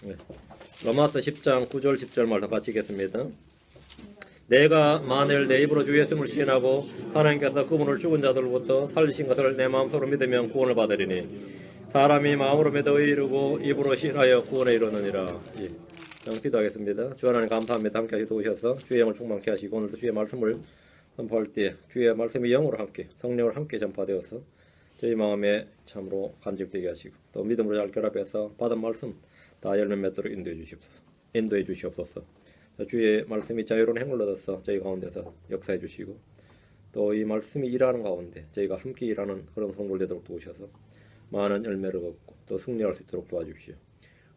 네. 로마서 10장 9절 10절 말씀 같이 읽겠습니다. 내가 만일 내 입으로 주 예수를 시인하고 하나님께서 그분을 죽은 자들로부터 살리신 것을 내 마음속으로 믿으면 구원을 받으리니 사람이 마음으로 믿어 의에 이르고 입으로 시인하여 구원에 이르느니라. 예. 기도하겠습니다. 주 하나님 감사합니다. 함께 기도하셔서 주의 영을 충만케 하시고 오늘도 주의 말씀을 선포할 때 주의 말씀이 영으로 함께 성령으로 함께 전파되어서 저희 마음에 참으로 간직되게 하시고 또 믿음으로 잘 결합해서 받은 말씀 다 열매 맺도록 인도해 주시옵소서. 주의 말씀이 자유로운 행을 얻어서 저희 가운데서 역사해 주시고 또 이 말씀이 일하는 가운데 저희가 함께 일하는 그런 성도를 되도록 도우셔서 많은 열매를 얻고 또 승리할 수 있도록 도와주십시오.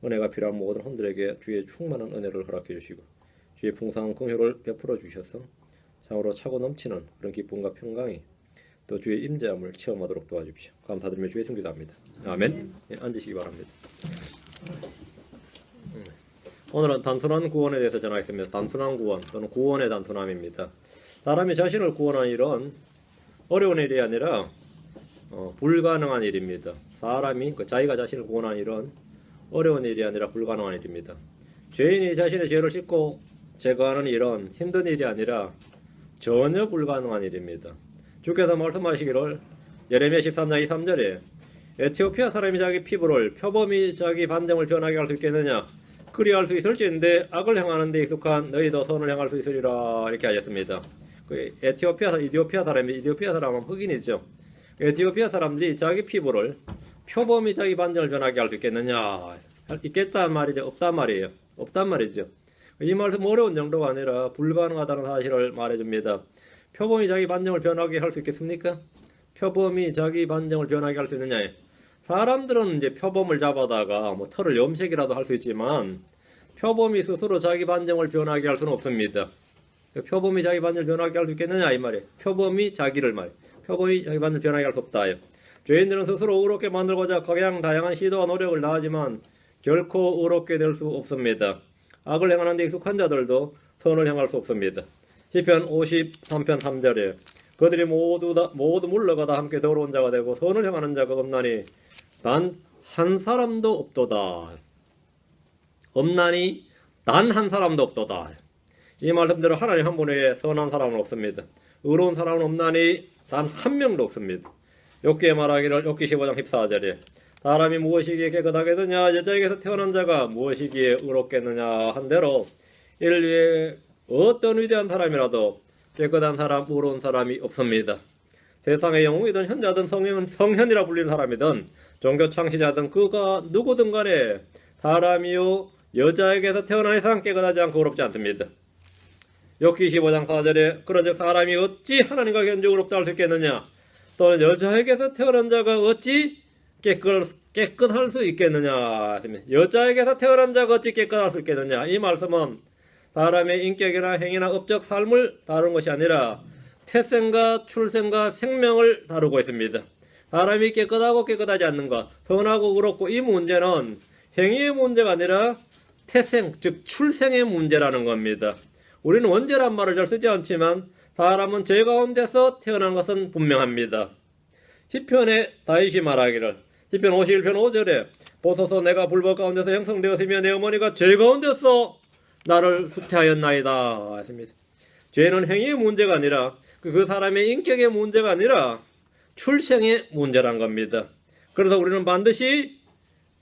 은혜가 필요한 모든 혼들에게 주의 충만한 은혜를 허락해 주시고 주의 풍성한 긍휼을 베풀어 주셔서 참으로 차고 넘치는 그런 기쁨과 평강이 또 주의 임재함을 체험하도록 도와주십시오. 감사드리며 주의 손 기도합니다. 아멘. 네, 앉으시기 바랍니다. 오늘은 단순한 구원에 대해서 전하겠습니다. 단순한 구원 또는 구원의 단순함입니다. 사람이 자신을 구원하는 일은 어려운 일이 아니라 불가능한 일입니다. 사람이 자기가 자신을 구원하는 일은 어려운 일이 아니라 불가능한 일입니다. 죄인이 자신의 죄를 씻고 제거하는 일은 힘든 일이 아니라 전혀 불가능한 일입니다. 주께서 말씀하시기를 예레미야 13장 23절에 에티오피아 사람이 자기 피부를 표범이 자기 반정을 변하게 할 수 있겠느냐 그리할 수 있을지인데 악을 행하는 데 익숙한 너희도 선을 행할 수 있으리라 이렇게 하셨습니다. 이디오피아 사람은 흑인이죠. 에티오피아 사람들이 자기 피부를 표범이 자기 반정을 변하게 할 수 있겠느냐 있겠단 말이죠. 없단 말이에요. 없단 말이죠. 이 말씀 어려운 정도가 아니라 불가능하다는 사실을 말해줍니다. 표범이 자기 반정을 변하게 할 수 있겠습니까? 표범이 자기 반정을 변하게 할 수 있느냐? 사람들은 이제 표범을 잡아다가 털을 염색이라도 할 수 있지만 표범이 스스로 자기 반정을 변하게 할 수는 없습니다. 표범이 자기 반정을 변하게 할 수 있겠느냐 이 말이에요. 표범이 자기 반정을 변하게 할 수 없다. 죄인들은 스스로 의롭게 만들고자 각양 다양한 시도와 노력을 다하지만 결코 의롭게 될 수 없습니다. 악을 행하는 데 익숙한 자들도 선을 행할 수 없습니다. 시편 53편 3절에 그들이 모두 물러가다 함께 더러운 자가 되고 선을 행하는 자가 없나니 단 한 사람도 없도다. 없나니 단 한 사람도 없도다. 이 말씀대로 하나님 한 분 외에 선한 사람은 없습니다. 의로운 사람은 없나니 단 한 명도 없습니다. 욥기에 말하기를 욥기 15장 14절에 사람이 무엇이기에 깨끗하겠느냐 여자에게서 태어난 자가 무엇이기에 의롭겠느냐 한대로 인류에 어떤 위대한 사람이라도 깨끗한 사람, 의로운 사람이 없습니다. 세상의 영웅이든 현자든 성현이라 불리는 사람이든 종교 창시자든 그가 누구든 간에 사람이요 여자에게서 태어난 이상 깨끗하지 않고 의롭지 않습니다. 욥기 15장 4절에 그런즉 사람이 어찌 하나님과 견주 의롭다 할 수 있겠느냐 또는 여자에게서 태어난 자가 어찌 깨끗할 수 있겠느냐. 여자에게서 태어난 자가 어찌 깨끗할 수 있겠느냐. 이 말씀은 사람의 인격이나 행위나 업적 삶을 다루는 것이 아니라 태생과 출생과 생명을 다루고 있습니다. 사람이 깨끗하고 깨끗하지 않는가, 선하고 의롭고 이 문제는 행위의 문제가 아니라 태생, 즉 출생의 문제라는 겁니다. 우리는 원죄란 말을 잘 쓰지 않지만 사람은 죄 가운데서 태어난 것은 분명합니다. 시편에 다윗이 말하기를 시편 51편 5절에 보소서 내가 불법 가운데서 형성되었으며 내 어머니가 죄 가운데서 나를 수태하였나이다 했습니다. 죄는 행위의 문제가 아니라 그 사람의 인격의 문제가 아니라 출생의 문제란 겁니다. 그래서 우리는 반드시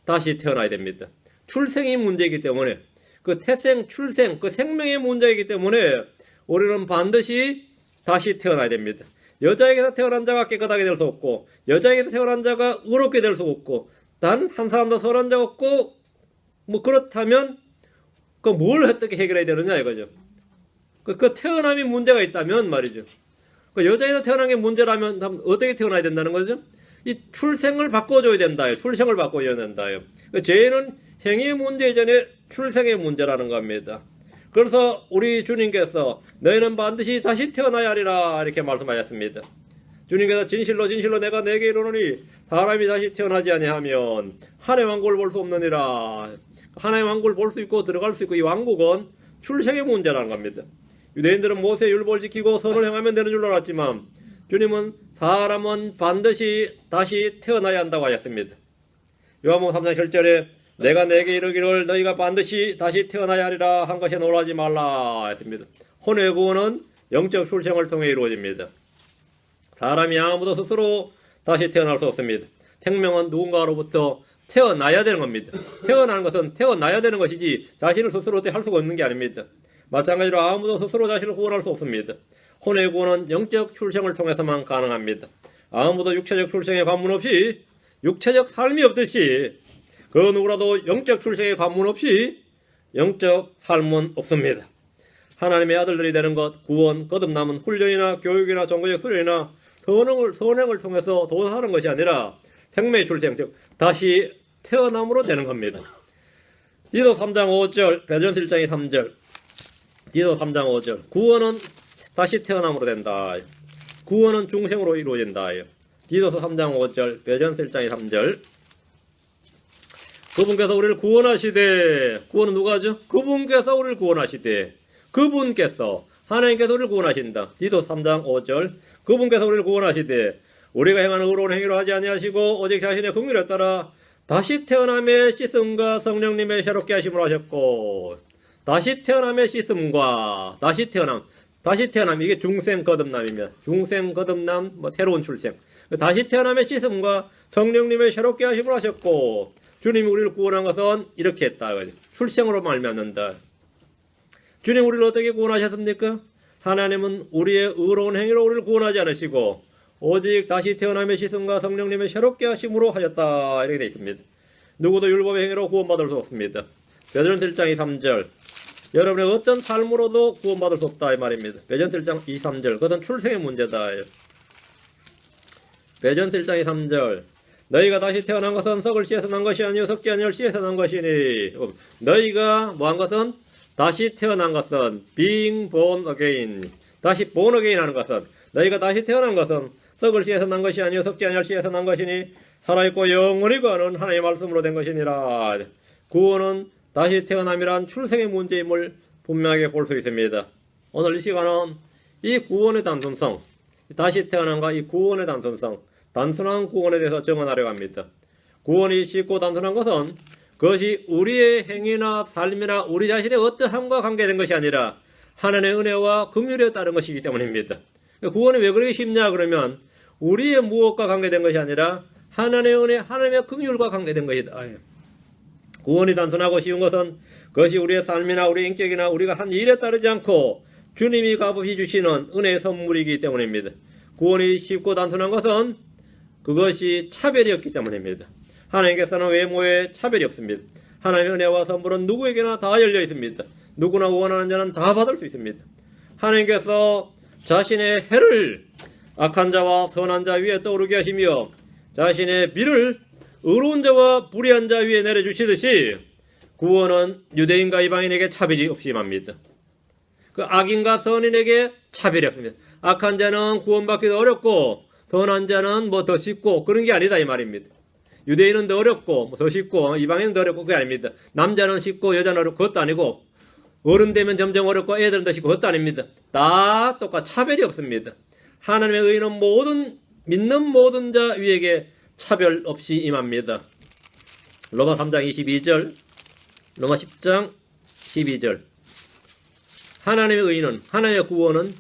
다시 태어나야 됩니다. 출생이 문제이기 때문에 그 태생, 출생, 그 생명의 문제이기 때문에 우리는 반드시 다시 태어나야 됩니다. 여자에게서 태어난 자가 깨끗하게 될 수 없고 여자에게서 태어난 자가 의롭게 될 수 없고 단 한 사람도 선한 자가 없고 그렇다면 그 뭘 어떻게 해결해야 되느냐 이거죠. 그 태어남이 문제가 있다면 말이죠. 그 여자에서 태어난 게 문제라면 어떻게 태어나야 된다는 거죠? 이 출생을 바꿔줘야 된다. 출생을 바꿔줘야 된다. 그 죄는 행위의 문제 이전에 출생의 문제라는 겁니다. 그래서 우리 주님께서 너희는 반드시 다시 태어나야 하리라 이렇게 말씀하셨습니다. 주님께서 진실로 진실로 내가 내게 이르노니 사람이 다시 태어나지 아니하면 하나님의 왕국을 볼 수 없느니라. 하나님의 왕국을 볼 수 있고 들어갈 수 있고 이 왕국은 출생의 문제라는 겁니다. 유대인들은 모세의 율법을 지키고 선을 행하면 되는 줄 알았지만 주님은 사람은 반드시 다시 태어나야 한다고 하셨습니다. 요한복음 3장 7절에 내가 내게 이르기를 너희가 반드시 다시 태어나야 하리라 한 것에 놀라지 말라 했습니다. 혼의 구원은 영적 출생을 통해 이루어집니다. 사람이 아무도 스스로 다시 태어날 수 없습니다. 생명은 누군가로부터 태어나야 되는 겁니다. 태어나는 것은 태어나야 되는 것이지 자신을 스스로 할 수가 없는 게 아닙니다. 마찬가지로 아무도 스스로 자신을 구원할 수 없습니다. 혼의 구원은 영적 출생을 통해서만 가능합니다. 아무도 육체적 출생의 관문 없이, 육체적 삶이 없듯이 그 누구라도 영적 출생의 관문 없이 영적 삶은 없습니다. 하나님의 아들들이 되는 것, 구원, 거듭남은 훈련이나 교육이나 종교적 수련이나 선행을 통해서 도사하는 것이 아니라 생명의 출생, 즉 다시 태어남으로 되는 겁니다. 디도 3장 5절, 베드로전서 1장 3절, 디도 3장 5절, 구원은 다시 태어남으로 된다. 구원은 중생으로 이루어진다. 디도서 3장 5절, 베드로전서 1장 3절. 그분께서 우리를 구원하시되, 구원은 누가 하죠? 그분께서 우리를 구원하시되, 그분께서, 하나님께서 우리를 구원하신다. 디도서 3장 5절, 그분께서 우리를 구원하시되 우리가 행하는 의로운 행위로 하지 아니하시고 오직 자신의 긍휼에 따라 다시 태어남의 씻음과 성령님의 새롭게 하심으로 하셨고, 다시 태어남의 씻음과 다시 태어남 이게 중생 거듭남입니다. 중생 거듭남, 새로운 출생. 다시 태어남의 씻음과 성령님의 새롭게 하심으로 하셨고, 주님이 우리를 구원한 것은 이렇게 했다. 출생으로 말미암는다. 주님 우리를 어떻게 구원하셨습니까? 하나님은 우리의 의로운 행위로 우리를 구원하지 않으시고 오직 다시 태어남의 씻음과 성령님의 새롭게 하심으로 하셨다. 이렇게 되어 있습니다. 누구도 율법의 행위로 구원받을 수 없습니다. 베드로전서 1장 3절, 여러분의 어떤 삶으로도 구원받을 수 없다 이 말입니다. 베드로전서 1장 3절, 그것은 출생의 문제다. 베드로전서 1장 3절, 너희가 다시 태어난 것은 썩을 씨에서 난 것이 아니요 썩지 아니할 씨에서 난 것이니. 너희가 뭐한 것은 다시 태어난 것은 being born again, 다시 born again 하는 것은, 너희가 다시 태어난 것은 썩을 씨에서 난 것이 아니요 썩지 아니할 씨에서 난 것이니 살아있고 영원히 거하는 하나님의 말씀으로 된 것이니라. 구원은 다시 태어남이란 출생의 문제임을 분명하게 볼 수 있습니다. 오늘 이 시간은 이 구원의 단순성, 다시 태어남과 이 구원의 단순성, 단순한 구원에 대해서 정언하려고 합니다. 구원이 쉽고 단순한 것은 그것이 우리의 행위나 삶이나 우리 자신의 어떠함과 관계된 것이 아니라 하나님의 은혜와 긍휼에 따른 것이기 때문입니다. 구원이 왜 그렇게 쉽냐 그러면 우리의 무엇과 관계된 것이 아니라 하나님의 은혜, 하나님의 긍휼과 관계된 것이다. 구원이 단순하고 쉬운 것은 그것이 우리의 삶이나 우리의 인격이나 우리가 한 일에 따르지 않고 주님이 값없이 주시는 은혜의 선물이기 때문입니다. 구원이 쉽고 단순한 것은 그것이 차별이 없기 때문입니다. 하나님께서는 외모에 차별이 없습니다. 하나님의 은혜와 선물은 누구에게나 다 열려 있습니다. 누구나 원하는 자는 다 받을 수 있습니다. 하나님께서 자신의 해를 악한 자와 선한 자 위에 떠오르게 하시며 자신의 비를 의로운 자와 불의한 자 위에 내려주시듯이 구원은 유대인과 이방인에게 차별이 없이 임합니다. 그 악인과 선인에게 차별이 없습니다. 악한 자는 구원받기도 어렵고 선한 자는 더 쉽고 그런 게 아니다 이 말입니다. 유대인은 더 어렵고 더 쉽고 이방인은 더 어렵고 그게 아닙니다. 남자는 쉽고 여자는 어렵고 그것도 아니고 어른 되면 점점 어렵고 애들은 더 쉽고 그것도 아닙니다. 다 똑같 차별이 없습니다. 하나님의 의는 믿는 모든 자 위에게 차별 없이 임합니다. 로마 3장 22절, 로마 10장 12절. 하나님의 의는, 하나님의 구원은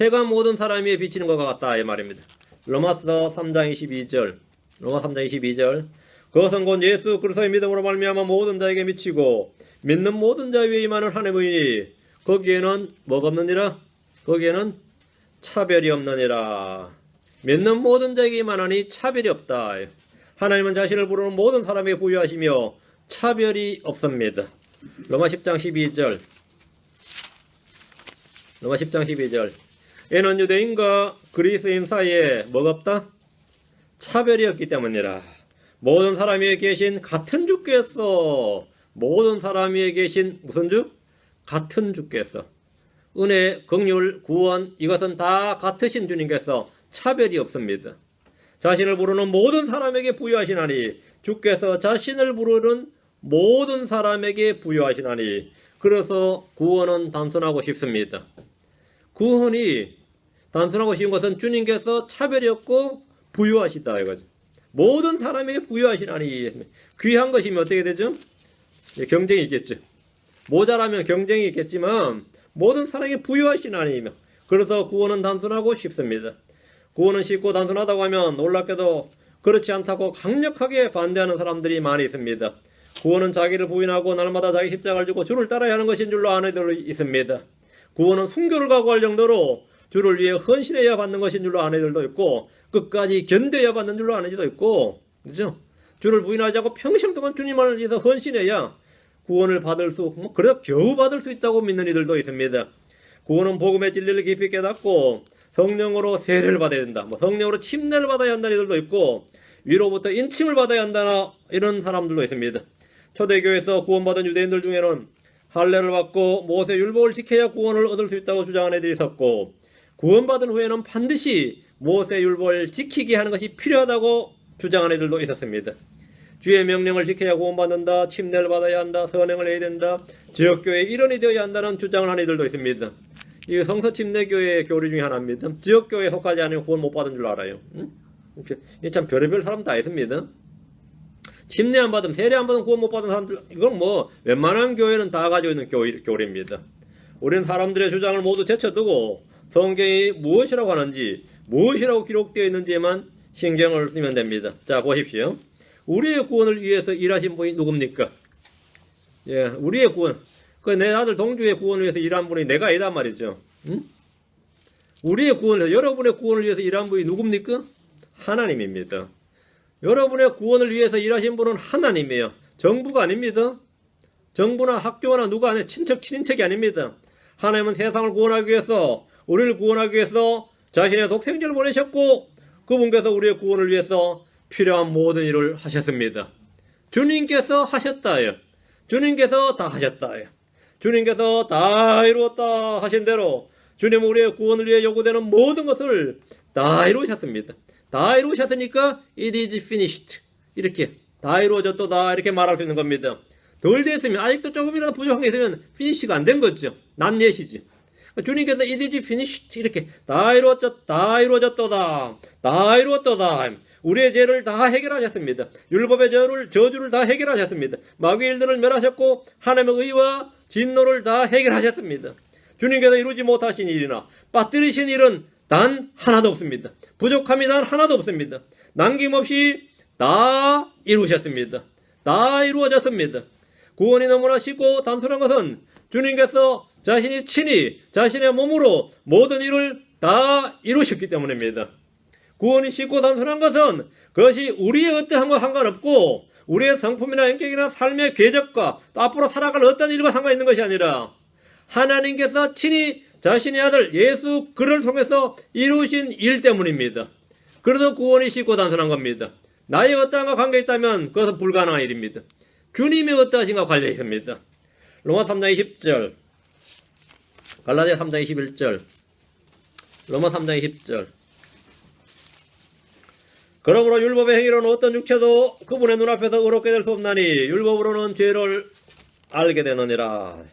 해가 모든 사람 위에 비치는 것과 같다 이 말입니다. 로마서 3장 22절, 로마 3장 22절. 그것은 곧 예수 그리스도의 믿음으로 말미암아 모든 자에게 미치고 믿는 모든 자 위에 임하는 하나님의 의니 거기에는 뭐가 없느니라? 거기에는 차별이 없느니라. 믿는 모든 자에게 임하나니 차별이 없다. 하나님은 자신을 부르는 모든 사람에게 부여하시며 차별이 없습니다. 로마 10장 12절, 로마 10장 12절. 이는 유대인과 그리스인 사이에 뭐가 없다? 차별이 없기 때문이라. 모든 사람 위에 계신 같은 주께서, 모든 사람 위에 계신 무슨 주? 같은 주께서. 은혜, 긍휼, 구원 이것은 다 같으신 주님께서 차별이 없습니다. 자신을 부르는 모든 사람에게 부여하시나니 주께서 자신을 부르는 모든 사람에게 부여하시나니. 그래서 구원은 단순하고 쉽습니다. 구원이 단순하고 쉬운 것은 주님께서 차별이 없고 부여하시다 이거죠. 모든 사람에게 부여하시나니. 귀한 것이면 어떻게 되죠? 경쟁이 있겠죠. 모자라면 경쟁이 있겠지만 모든 사람에게 부여하시나니. 그래서 구원은 단순하고 쉽습니다. 구원은 쉽고 단순하다고 하면 놀랍게도 그렇지 않다고 강력하게 반대하는 사람들이 많이 있습니다. 구원은 자기를 부인하고 날마다 자기 십자가를 지고 주를 따라야 하는 것인 줄로 아는 이들도 있습니다. 구원은 순교를 각오할 정도로 주를 위해 헌신해야 받는 것인 줄로 아는 이들도 있고 끝까지 견뎌야 받는 줄로 아는 이들도 있고, 그렇죠? 주를 부인하지 않고 평생 동안 주님을 위해서 헌신해야 구원을 받을 수, 그래도 겨우 받을 수 있다고 믿는 이들도 있습니다. 구원은 복음의 진리를 깊이 깨닫고 성령으로 세례를 받아야 된다. 성령으로 침례를 받아야 한다는 이들도 있고 위로부터 인침을 받아야 한다나 이런 사람들도 있습니다. 초대교회에서 구원받은 유대인들 중에는 할례를 받고 모세 율법을 지켜야 구원을 얻을 수 있다고 주장하는 애들이 있었고 구원받은 후에는 반드시 모세 율법을 지키게 하는 것이 필요하다고 주장하는 애들도 있었습니다. 주의 명령을 지켜야 구원받는다, 침례를 받아야 한다, 선행을 해야 된다, 지역교회의 일원이 되어야 한다는 주장을 하는 이들도 있습니다. 이 성서침례교회의 교리 중에 하나입니다. 지역교회에 속하지 않으면 구원 못 받은 줄 알아요. 이게 참 별의별 사람 다 있습니다. 침례 안 받으면, 세례 안 받으면 구원 못 받은 사람들, 이건 웬만한 교회는 다 가지고 있는 교리입니다. 우리는 사람들의 주장을 모두 제쳐두고 성경이 무엇이라고 하는지, 무엇이라고 기록되어 있는지에만 신경을 쓰면 됩니다. 자, 보십시오. 우리의 구원을 위해서 일하신 분이 누굽니까? 예, 우리의 구원. 내 아들 동주의 구원을 위해서 일한 분이 내가 아니다 말이죠. 응? 우리의 구원을 위해서, 여러분의 구원을 위해서 일한 분이 누굽니까? 하나님입니다. 여러분의 구원을 위해서 일하신 분은 하나님이에요. 정부가 아닙니다. 정부나 학교나 누가 아니에요. 친인척이 아닙니다. 하나님은 세상을 구원하기 위해서, 우리를 구원하기 위해서 자신의 독생자를 보내셨고 그분께서 우리의 구원을 위해서 필요한 모든 일을 하셨습니다. 주님께서 하셨다요. 주님께서 다 하셨다요. 주님께서 다 이루었다 하신 대로 주님은 우리의 구원을 위해 요구되는 모든 것을 다 이루셨습니다. 다 이루셨으니까 it is finished. 이렇게 다 이루어졌다 이렇게 말할 수 있는 겁니다. 덜 됐으면, 아직도 조금이라도 부족한 게 있으면 finish가 안 된 거죠. 난 예시지. 주님께서 it is finished 이렇게 다 이루어졌다. 다 이루었다. 우리의 죄를 다 해결하셨습니다. 율법의 저주를 다 해결하셨습니다. 마귀의 일들을 멸하셨고 하나님의 의와 진노를 다 해결하셨습니다. 주님께서 이루지 못하신 일이나 빠뜨리신 일은 단 하나도 없습니다. 부족함이 단 하나도 없습니다. 남김없이 다 이루셨습니다. 다 이루어졌습니다. 구원이 너무나 쉽고 단순한 것은 주님께서 자신이 친히 자신의 몸으로 모든 일을 다 이루셨기 때문입니다. 구원이 쉽고 단순한 것은 그것이 우리의 어떠한 것과 상관없고 우리의 성품이나 인격이나 삶의 궤적과 또 앞으로 살아갈 어떤 일과 상관있는 것이 아니라 하나님께서 친히 자신의 아들 예수 그를 통해서 이루신 일 때문입니다. 그래서 구원이 쉽고 단순한 겁니다. 나의 어떠한가 관계 있다면 그것은 불가능한 일입니다. 주님의 어떠하신가 관련 있습니다. 로마 3장 20절, 갈라디아 3장 21절, 로마 3장 20절. 그러므로 율법의 행위로는 어떤 육체도 그분의 눈앞에서 의롭게 될 수 없나니 율법으로는 죄를 알게 되느니라.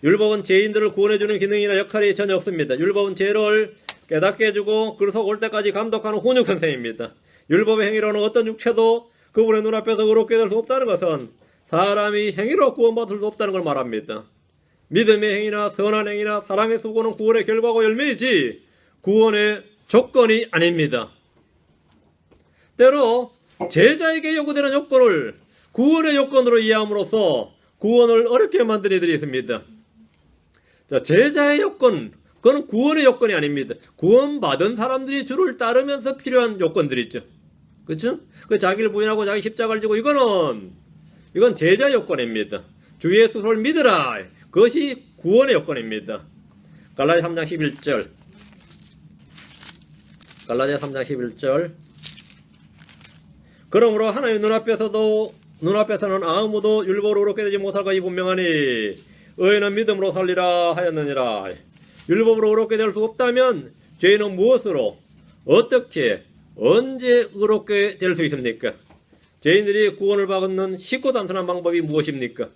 율법은 죄인들을 구원해주는 기능이나 역할이 전혀 없습니다. 율법은 죄를 깨닫게 해주고 그 속 올 때까지 감독하는 훈육 선생입니다. 율법의 행위로는 어떤 육체도 그분의 눈앞에서 의롭게 될 수 없다는 것은 사람이 행위로 구원받을 수 없다는 걸 말합니다. 믿음의 행위나 선한 행위나 사랑의 수고는 구원의 결과고 열매이지 구원의 조건이 아닙니다. 때로 제자에게 요구되는 요건을 구원의 요건으로 이해함으로써 구원을 어렵게 만든 이들이 있습니다. 자, 제자의 요건, 그건 구원의 요건이 아닙니다. 구원받은 사람들이 주를 따르면서 필요한 요건들이죠. 그렇죠? 그 자기를 부인하고 자기 십자가를 지고 이건 제자 요건입니다. 주 예수를 믿으라. 그것이 구원의 요건입니다. 갈라디아 3장 11절. 갈라디아 3장 11절. 그러므로 하나님 눈앞에서는 아무도 율법으로 의롭게 되지 못할 것이 분명하니 의인은 믿음으로 살리라 하였느니라. 율법으로 의롭게 될 수 없다면 죄인은 무엇으로 어떻게 언제 의롭게 될 수 있습니까? 죄인들이 구원을 받는 쉽고 단순한 방법이 무엇입니까?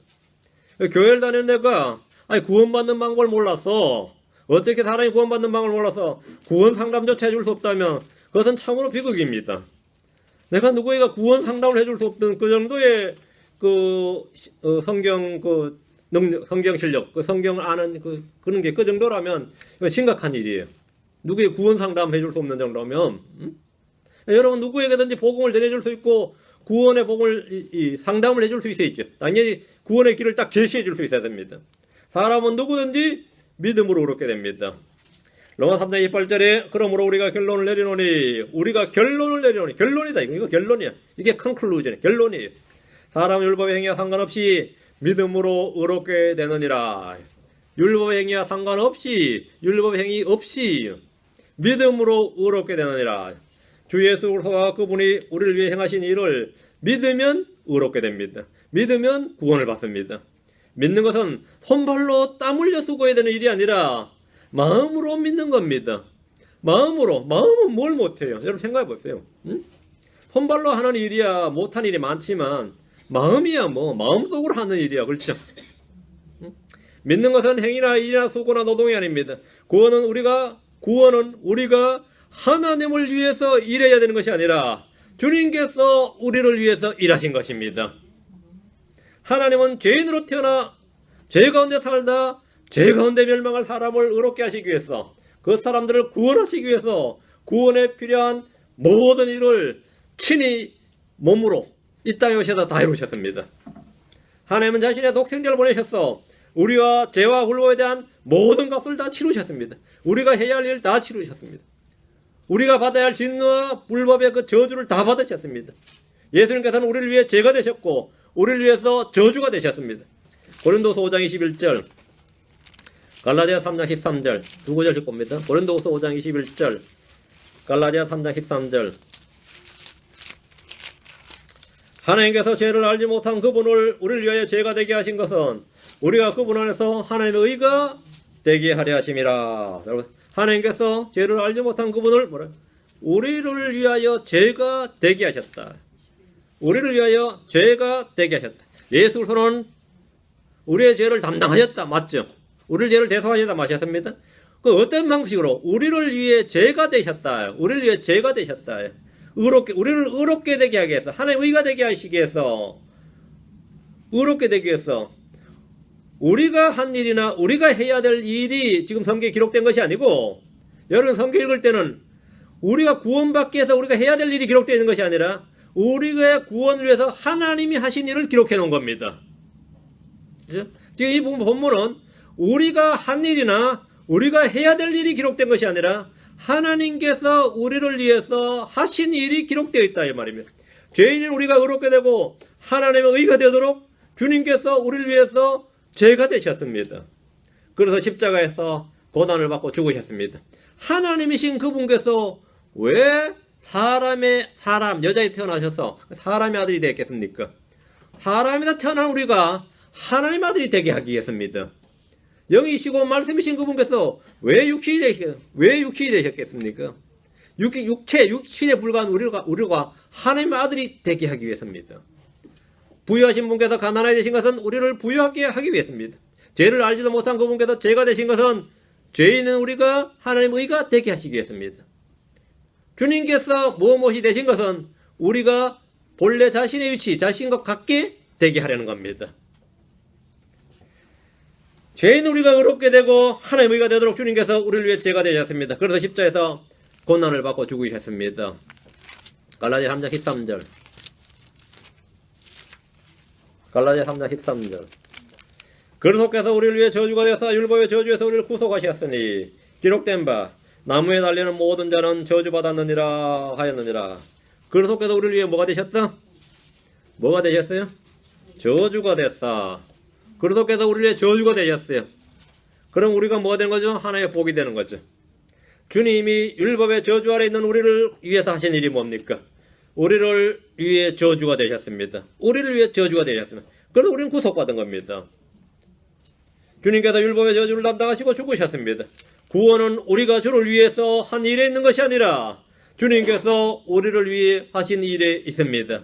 교회를 다니는 내가 구원받는 방법을 몰라서, 어떻게 사람이 구원받는 방법을 몰라서 구원 상담조차 해줄 수 없다면 그것은 참으로 비극입니다. 내가 누구에게 구원 상담을 해줄 수 없던 그 정도의 성경 능력, 성경 실력, 성경을 아는 그런 게 그 정도라면 심각한 일이에요. 누구에게 구원 상담 해줄 수 없는 정도면, 여러분 누구에게든지 복음을 전해줄 수 있고 구원의 복음을 상담을 해줄 수 있어야죠. 당연히 구원의 길을 딱 제시해줄 수 있어야 됩니다. 사람은 누구든지 믿음으로 얻게 됩니다. 로마 3장 28절에 그러므로 우리가 결론을 내리노니 결론이다. 이거 결론이야. 이게 conclusion, 결론이에요. 사람 율법의 행위와 상관없이 믿음으로 의롭게 되느니라. 율법의 행위와 상관없이, 율법의 행위 없이 믿음으로 의롭게 되느니라. 주 예수 그리스도가 그분이 우리를 위해 행하신 일을 믿으면 의롭게 됩니다. 믿으면 구원을 받습니다. 믿는 것은 손발로 땀 흘려 수고해야 되는 일이 아니라 마음으로 믿는 겁니다. 마음은 뭘 못해요? 여러분 생각해 보세요. 손발로 하는 일이야 못한 일이 많지만 마음이야 마음속으로 하는 일이야. 그렇죠? 믿는 것은 행위나 일이나 수고나 노동이 아닙니다. 구원은 우리가 하나님을 위해서 일해야 되는 것이 아니라 주님께서 우리를 위해서 일하신 것입니다. 하나님은 죄인으로 태어나 죄 가운데 살다 죄 가운데 멸망할 사람을 의롭게 하시기 위해서, 그 사람들을 구원하시기 위해서 구원에 필요한 모든 일을 친히 몸으로 이 땅에 오셔서 다 이루셨습니다. 하나님은 자신의 독생자를 보내셔서 우리와 죄와 굴법에 대한 모든 값을 다 치르셨습니다. 우리가 해야 할 일 다 치르셨습니다. 우리가 받아야 할 진노와 불법의 그 저주를 다 받으셨습니다. 예수님께서는 우리를 위해 죄가 되셨고 우리를 위해서 저주가 되셨습니다. 고린도서 5장 21절, 갈라디아 3장 13절 두 구절씩 봅니다. 고린도서 5장 21절, 갈라디아 3장 13절. 하나님께서 죄를 알지 못한 그분을 우리를 위하여 죄가 되게 하신 것은 우리가 그분 안에서 하나님의 의가 되게 하려 하심이라. 여러분, 하나님께서 죄를 알지 못한 그분을 우리를 위하여 죄가 되게 하셨다. 우리를 위하여 죄가 되게 하셨다. 예수 그리스도는 우리의 죄를 담당하셨다. 맞죠? 우리를 죄를 대속하셨다. 맞았습니다. 그 어떤 방식으로? 우리를 위해 죄가 되셨다. 우리를 위해 죄가 되셨다. 우리를 의롭게 되게 하기 위해서, 하나님 의가 되게 하시기 위해서, 의롭게 되기 위해서 우리가 한 일이나 우리가 해야 될 일이 지금 성경에 기록된 것이 아니고, 여러분 성경 읽을 때는 우리가 구원받기 위해서 우리가 해야 될 일이 기록되어 있는 것이 아니라 우리가 구원을 위해서 하나님이 하신 일을 기록해 놓은 겁니다. 그렇죠? 지금 이 본문은 우리가 한 일이나 우리가 해야 될 일이 기록된 것이 아니라 하나님께서 우리를 위해서 하신 일이 기록되어 있다 이 말입니다. 죄인인 우리가 의롭게 되고 하나님의 의가 되도록 주님께서 우리를 위해서 죄가 되셨습니다. 그래서 십자가에서 고난을 받고 죽으셨습니다. 하나님이신 그분께서 왜 여자에 태어나셔서 사람의 아들이 되겠습니까? 사람이다 태어난 우리가 하나님의 아들이 되게 하기 위해서입니다. 영이시고 말씀이신 그분께서 왜 육신이 되셨겠습니까? 육신에 불과한 우리가 하나님의 아들이 되게 하기 위해서입니다. 부유하신 분께서 가난하게 되신 것은 우리를 부유하게 하기 위해서입니다. 죄를 알지도 못한 그분께서 죄가 되신 것은 죄인은 우리가 하나님의 의가 되게 하시기 위해서입니다. 주님께서 무엇이 되신 것은 우리가 본래 자신의 위치, 자신과 같게 되게 하려는 겁니다. 죄인 우리가 의롭게 되고 하나님의 의가 되도록 주님께서 우리를 위해 죄가 되셨습니다. 그래서 십자에서 고난을 받고 죽으셨습니다. 갈라디아 3장 13절. 갈라디아 3장 13절. 그리스도께서 우리를 위해 저주가 되어서 율법의 저주에서 우리를 구속하셨으니 기록된 바 나무에 달리는 모든 자는 저주받았느니라 하였느니라. 그리스도께서 우리를 위해 뭐가 되셨다? 뭐가 되셨어요? 저주가 됐어. 그리스도께서 우리를 위해 저주가 되셨어요. 그럼 우리가 뭐가 되는 거죠? 하나님의 복이 되는 거죠. 주님이 율법의 저주 아래 있는 우리를 위해서 하신 일이 뭡니까? 우리를 위해 저주가 되셨습니다. 우리를 위해 저주가 되셨습니다. 그래서 우리는 구속받은 겁니다. 주님께서 율법의 저주를 담당하시고 죽으셨습니다. 구원은 우리가 주를 위해서 한 일에 있는 것이 아니라 주님께서 우리를 위해 하신 일에 있습니다.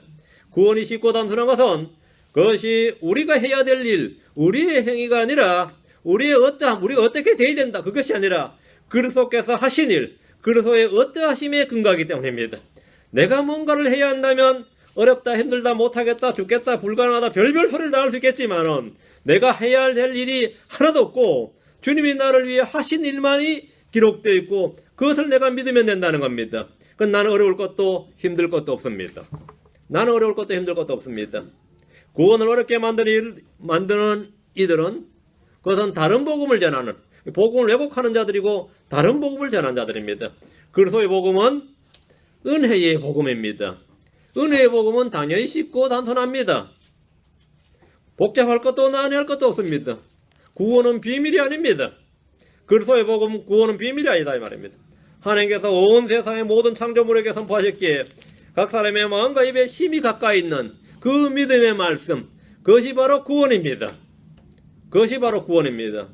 구원이 쉽고 단순한 것은 그것이 우리가 해야 될 일, 우리의 행위가 아니라 우리의 어떠함, 우리가 어떻게 돼야 된다, 그것이 아니라 그리스도께서 하신 일, 그리스도의 어떠하심에 근거하기 때문입니다. 내가 뭔가를 해야 한다면 어렵다, 힘들다, 못하겠다, 죽겠다, 불가능하다, 별별 소리를 다 할 수 있겠지만은 내가 해야 될 일이 하나도 없고 주님이 나를 위해 하신 일만이 기록되어 있고 그것을 내가 믿으면 된다는 겁니다. 그건 나는 어려울 것도 힘들 것도 없습니다. 나는 어려울 것도 힘들 것도 없습니다. 구원을 어렵게 만드는 이들은 그것은 다른 복음을 전하는, 복음을 왜곡하는 자들이고 다른 복음을 전하는 자들입니다. 그리스도의 복음은 은혜의 복음입니다. 은혜의 복음은 당연히 쉽고 단순합니다. 복잡할 것도 난해할 것도 없습니다. 구원은 비밀이 아닙니다. 그리스도의 복음 구원은 비밀이 아니다 이 말입니다. 하나님께서 온 세상의 모든 창조물에게 선포하셨기에 각 사람의 마음과 입에 심히 가까이 있는 그 믿음의 말씀, 그것이 바로 구원입니다. 그것이 바로 구원입니다.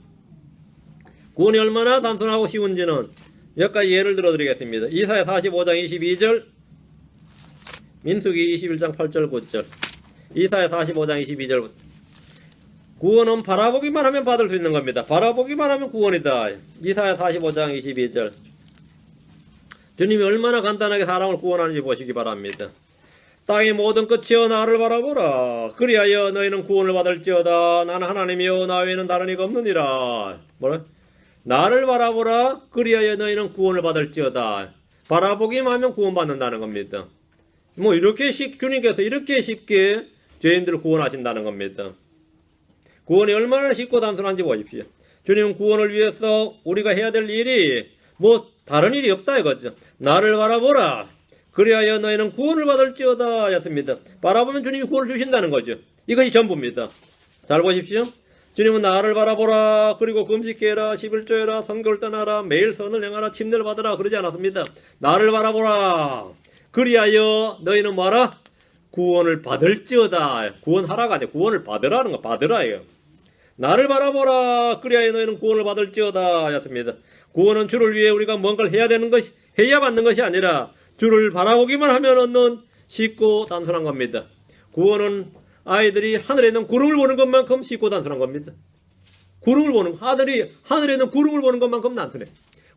구원이 얼마나 단순하고 쉬운지는 몇 가지 예를 들어드리겠습니다. 이사야 45장 22절, 민수기 21장 8절 9절, 이사야 45장 22절. 구원은 바라보기만 하면 받을 수 있는 겁니다. 바라보기만 하면 구원이다. 이사야 45장 22절. 주님이 얼마나 간단하게 사람을 구원하는지 보시기 바랍니다. 땅의 모든 끝이여 나를 바라보라. 그리하여 너희는 구원을 받을지어다. 나는 하나님이여 나 외에는 다른 이가 없느니라. 뭐라? 나를 바라보라. 그리하여 너희는 구원을 받을지어다. 바라보기만 하면 구원받는다는 겁니다. 뭐 이렇게 주님께서 이렇게 쉽게 죄인들을 구원하신다는 겁니다. 구원이 얼마나 쉽고 단순한지 보십시오. 주님은 구원을 위해서 우리가 해야 될 일이 뭐 다른 일이 없다 이거죠. 나를 바라보라. 그리하여 너희는 구원을 받을지어다 였습니다. 바라보면 주님이 구원을 주신다는 거죠. 이것이 전부입니다. 잘 보십시오. 주님은 나를 바라보라. 그리고 금식해라. 11조해라. 성결을 떠나라. 매일 선을 행하라. 침례를 받으라. 그러지 않았습니다. 나를 바라보라. 그리하여 너희는 뭐하라? 구원을 받을지어다. 구원하라가 아니라 구원을 받으라는 거. 받으라예요. 나를 바라보라. 그리하여 너희는 구원을 받을지어다 였습니다. 구원은 주를 위해 우리가 뭔가를 해야 되는 것이, 해야 받는 것이 아니라 주를 바라보기만 하면 얻는 쉽고 단순한 겁니다. 구원은 아이들이 하늘에 있는 구름을 보는 것만큼 쉽고 단순한 겁니다. 구름을 보는, 하늘에 있는 구름을 보는 것만큼 단순해.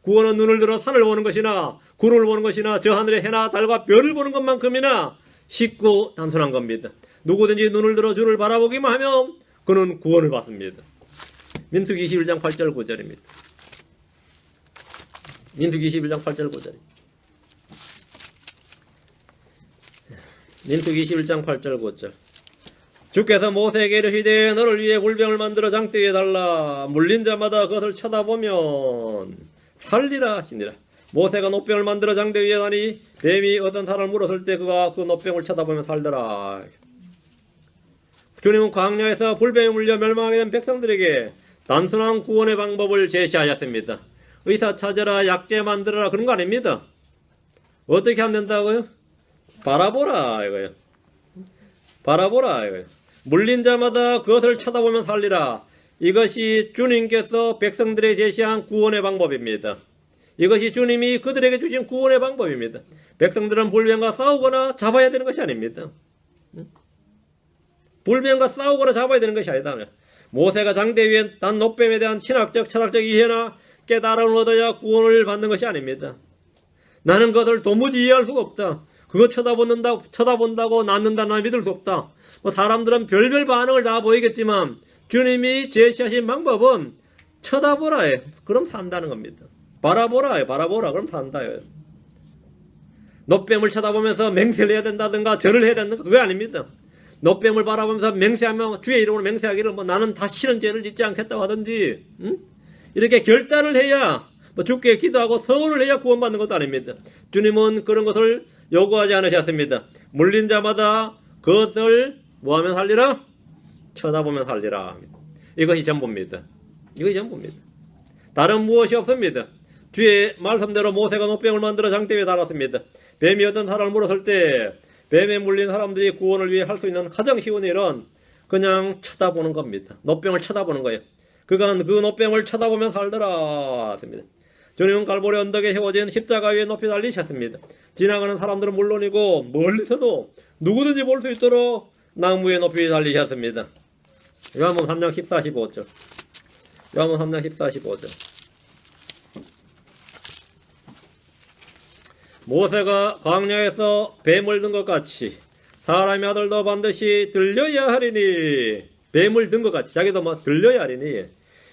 구원은 눈을 들어 산을 보는 것이나 구름을 보는 것이나 저 하늘의 해나 달과 별을 보는 것만큼이나 쉽고 단순한 겁니다. 누구든지 눈을 들어 주를 바라보기만 하면 그는 구원을 받습니다. 민수기 21장 8절 9절입니다. 민수기 21장 8절 9절. 민수기 21장 8절 9절. 주께서 모세에게 이르시되 너를 위해 물병을 만들어 장대 위에 달라. 물린 자마다 그것을 쳐다보면 살리라 하시니라. 모세가 놋병을 만들어 장대 위에 다니 뱀이 어떤 사람을 물었을 때 그가 그 놋병을 쳐다보면 살더라. 주님은 광야에서 불뱀에 물려 멸망하게 된 백성들에게 단순한 구원의 방법을 제시하셨습니다. 의사 찾으라, 약재 만들어라 그런 거 아닙니다. 어떻게 하면 된다고요? 바라보라 이거예요. 바라보라 이거예요. 물린 자마다 그것을 쳐다보면 살리라. 이것이 주님께서 백성들에게 제시한 구원의 방법입니다. 이것이 주님이 그들에게 주신 구원의 방법입니다. 백성들은 불뱀과 싸우거나 잡아야 되는 것이 아닙니다. 불뱀과 싸우거나 잡아야 되는 것이 아니다. 모세가 장대 위에 단 놋뱀에 대한 신학적, 철학적 이해나 깨달음을 얻어야 구원을 받는 것이 아닙니다. 나는 그것을 도무지 이해할 수가 없다. 그거 쳐다본다고 낫는다나 믿을 수 없다. 뭐 사람들은 별별 반응을 다 보이겠지만 주님이 제시하신 방법은 쳐다보라 해. 그럼 산다는 겁니다. 바라보라 해. 바라보라. 그럼 산다요. 놋뱀을 쳐다보면서 맹세를 해야 된다든가 절을 해야 된다든가 그거 아닙니다. 놋뱀을 바라보면서 맹세하며 주의 이름으로 맹세하기를 뭐 나는 다시는 죄를 짓지 않겠다고 하든지 이렇게 결단을 해야 뭐 주께 기도하고 서원을 해야 구원받는 것도 아닙니다. 주님은 그런 것을 요구하지 않으셨습니다. 물린 자마다 그것을 뭐하면 살리라? 쳐다보면 살리라. 이것이 전부입니다. 이것이 전부입니다. 다른 무엇이 없습니다. 주의 말씀대로 모세가 놋병을 만들어 장대 위에 달았습니다. 뱀이 어떤 사람을 물었을 때 뱀에 물린 사람들이 구원을 위해 할 수 있는 가장 쉬운 일은 그냥 쳐다보는 겁니다. 놋병을 쳐다보는 거예요. 그간 그 놋병을 쳐다보면 살더라 했습니다. 주님은 갈보리 언덕에 세워진 십자가 위에 높이 달리셨습니다. 지나가는 사람들은 물론이고 멀리서도 누구든지 볼 수 있도록 나무에 높이 달리셨습니다. 요한복음 3장 14, 15절. 요한복음 3장 14, 15절. 모세가 광야에서 뱀을 든 것 같이 사람의 아들도 반드시 들려야 하리니. 뱀을 든 것 같이 자기도 뭐 들려야 하리니.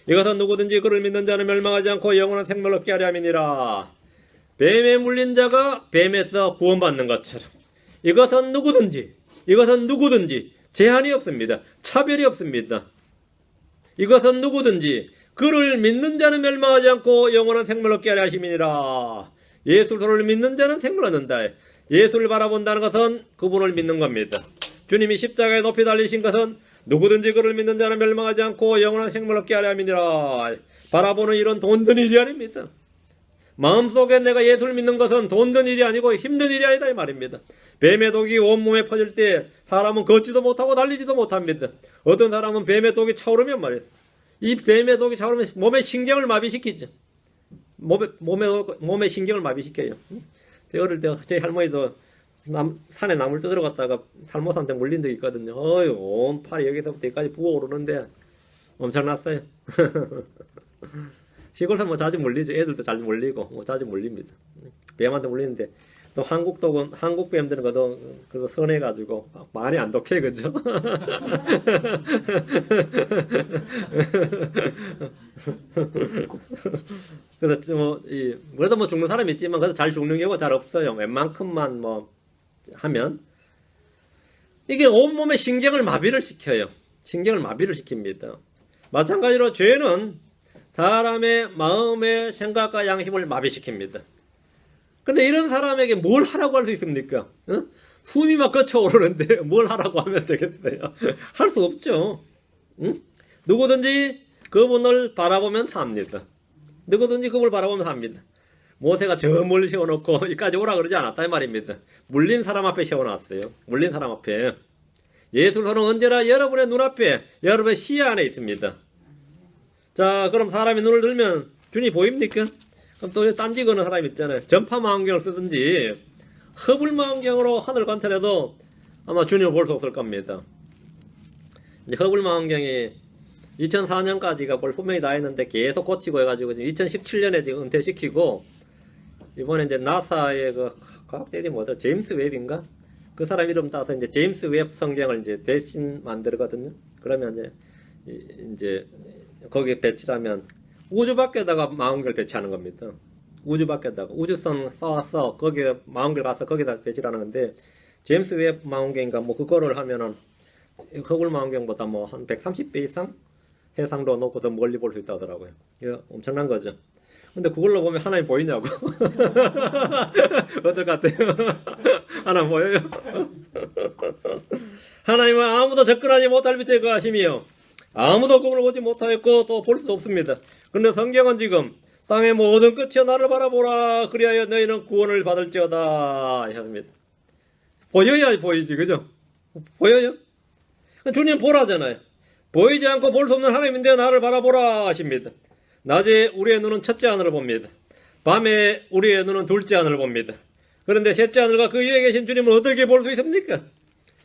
이것은 누구든지 그를 믿는 자는 멸망하지 않고 영원한 생명을 얻게 하려 함이니라. 뱀에 물린 자가 뱀에서 구원받는 것처럼 이것은 누구든지 제한이 없습니다. 차별이 없습니다. 이것은 누구든지 그를 믿는 자는 멸망하지 않고 영원한 생명을 얻게 하려 하심이니라. 예수를 믿는 자는 생명을 얻는다. 예수를 바라본다는 것은 그분을 믿는 겁니다. 주님이 십자가에 높이 달리신 것은 누구든지 그를 믿는 자는 멸망하지 않고 영원한 생명을 얻게 하려 함이니라. 바라보는 일은 돈 든 일이 아닙니다. 마음속에 내가 예수를 믿는 것은 돈 든 일이 아니고 힘든 일이 아니다 이 말입니다. 뱀의 독이 온몸에 퍼질 때 사람은 걷지도 못하고 달리지도 못합니다. 어떤 사람은 뱀의 독이 차오르면 말이에요. 이 뱀의 독이 차오르면 몸의 신경을 마비시키죠. 몸의 신경을 마비시켜요. 어릴 때 저희 할머니도 산에 나물 뜯으러 갔다가 살모사한테 물린 적이 있거든요. 온 팔이 여기서부터 여기까지 부어오르는데 엄청났어요. 시골에서 뭐 자주 물리죠. 애들도 자주 물리고 뭐 자주 물립니다. 뱀한테 물리는데 또 한국 뱀들은 그래도 선해가지고 많이 안 독해 그죠? 그래서 그래도 뭐 죽는 사람이 있지만 그래도 잘 죽는 경우가 잘 없어요. 웬만큼만 뭐 하면 이게 온몸의 신경을 마비를 시켜요. 신경을 마비를 시킵니다. 마찬가지로 죄는 사람의 마음의 생각과 양심을 마비시킵니다. 근데 이런 사람에게 뭘 하라고 할 수 있습니까? 숨이 막 거쳐오르는데 뭘 하라고 하면 되겠어요? 할 수 없죠. 누구든지 그분을 바라보면 삽니다. 누구든지 그분을 바라보면 삽니다. 모세가 저 멀리 세워놓고 여기까지 오라 그러지 않았다 이 말입니다. 물린 사람 앞에 세워놨어요. 물린 사람 앞에. 예수는 언제나 여러분의 눈앞에, 여러분의 시야 안에 있습니다. 자, 그럼 사람이 눈을 들면 주님 보입니까? 그럼 또 딴지 거는 사람 있잖아요. 전파망원경을 쓰든지 허블망원경으로 하늘 관찰해도 아마 주님을 볼 수 없을 겁니다. 이제 허블망원경이 2004년까지가 볼 소명이 다 했는데 계속 고치고 해가지고 지금 2017년에 지금 은퇴시키고 이번에 이제 나사의 그 과학자들이 뭐죠? 제임스 웹인가? 그 사람 이름 따서 이제 제임스 웹 성경을 이제 대신 만들거든요. 그러면 이제 거기에 배치하면 우주 밖에다가 망원경을 배치하는 겁니다. 우주 밖에다가 우주선 쏴서 거기에 망원경 가서 거기다 배치를 하는 건데 제임스 웹 망원경인가 뭐 그거를 하면은 허블 망원경보다 뭐 한 130배 이상 해상도 놓고 더 멀리 볼 수 있다 하더라고요. 이거 엄청난 거죠. 근데 그걸로 보면 하나님 보이냐고. 어떨 것 같아요? 하나님 보여요? 하나님은 아무도 접근하지 못할 밑에 그 하심이요. 아무도 그분을 보지 못하였고 또 볼 수도 없습니다. 그런데 성경은 지금 땅의 모든 끝이여 나를 바라보라 그리하여 너희는 구원을 받을지어다 하십니다. 보여야 보이지 그죠? 보여요? 주님 보라잖아요. 보이지 않고 볼 수 없는 하나님인데 나를 바라보라 하십니다. 낮에 우리의 눈은 첫째 하늘을 봅니다. 밤에 우리의 눈은 둘째 하늘을 봅니다. 그런데 셋째 하늘과 그 위에 계신 주님을 어떻게 볼 수 있습니까?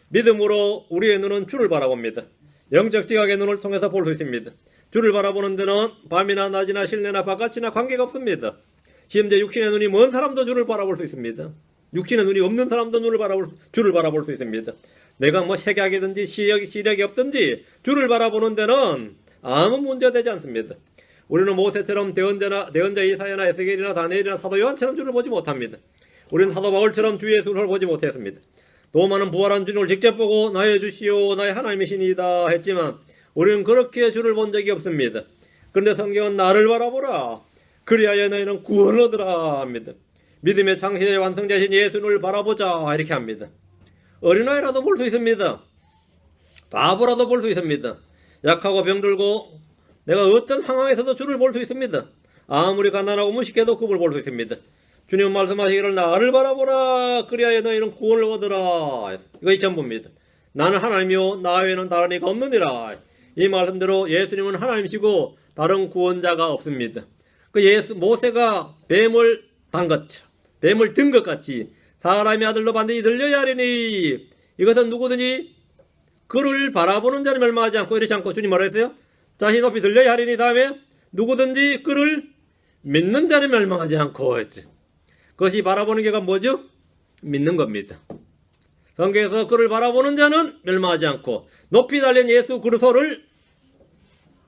믿음으로 우리의 눈은 주를 바라봅니다. 영적 지각의 눈을 통해서 볼 수 있습니다. 주를 바라보는 데는 밤이나 낮이나 실내나 바깥이나 관계가 없습니다. 심지어 육신의 눈이 먼 사람도 주를 바라볼 수 있습니다. 육신의 눈이 없는 사람도 주를 바라볼 수 있습니다. 내가 뭐 색약이든지 시력이 없든지 주를 바라보는 데는 아무 문제가 되지 않습니다. 우리는 모세처럼 대언자 이사야나 에스겔이나 다니엘이나 사도 요한처럼 주를 보지 못합니다. 우리는 사도 바울처럼 주 예수를 보지 못했습니다. 도마는 부활한 주님을 직접 보고 나의 주시오 나의 하나님이시니이다 했지만 우리는 그렇게 주를 본 적이 없습니다. 그런데 성경은 나를 바라보라 그리하여 너희는 구원을 얻으라 합니다. 믿음의 창시자의 완성자신 예수를 바라보자 이렇게 합니다. 어린아이라도 볼 수 있습니다. 바보라도 볼 수 있습니다. 약하고 병들고 내가 어떤 상황에서도 주를 볼 수 있습니다. 아무리 가난하고 무식해도 그걸 볼 수 있습니다. 주님 말씀하시기를 나를 바라보라 그리하여 너희는 구원을 얻으라. 이거 전부입니다. 나는 하나님이요 나 외에는 다른 이가 없느니라. 이 말씀대로 예수님은 하나님이시고 다른 구원자가 없습니다. 모세가 뱀을 단 것처럼 뱀을 든 것 같이 사람의 아들도 반드시 들려야 하리니 이것은 누구든지 그를 바라보는 자는 멸망하지 않고 이러지 않고 주님 뭐라 했어요? 자신 높이 들려야 하리니 다음에 누구든지 그를 믿는 자는 멸망하지 않고 했지. 그것이 바라보는 게가 뭐죠? 믿는 겁니다. 성경에서 그를 바라보는 자는 멸망하지 않고 높이 달린 예수 그리스도를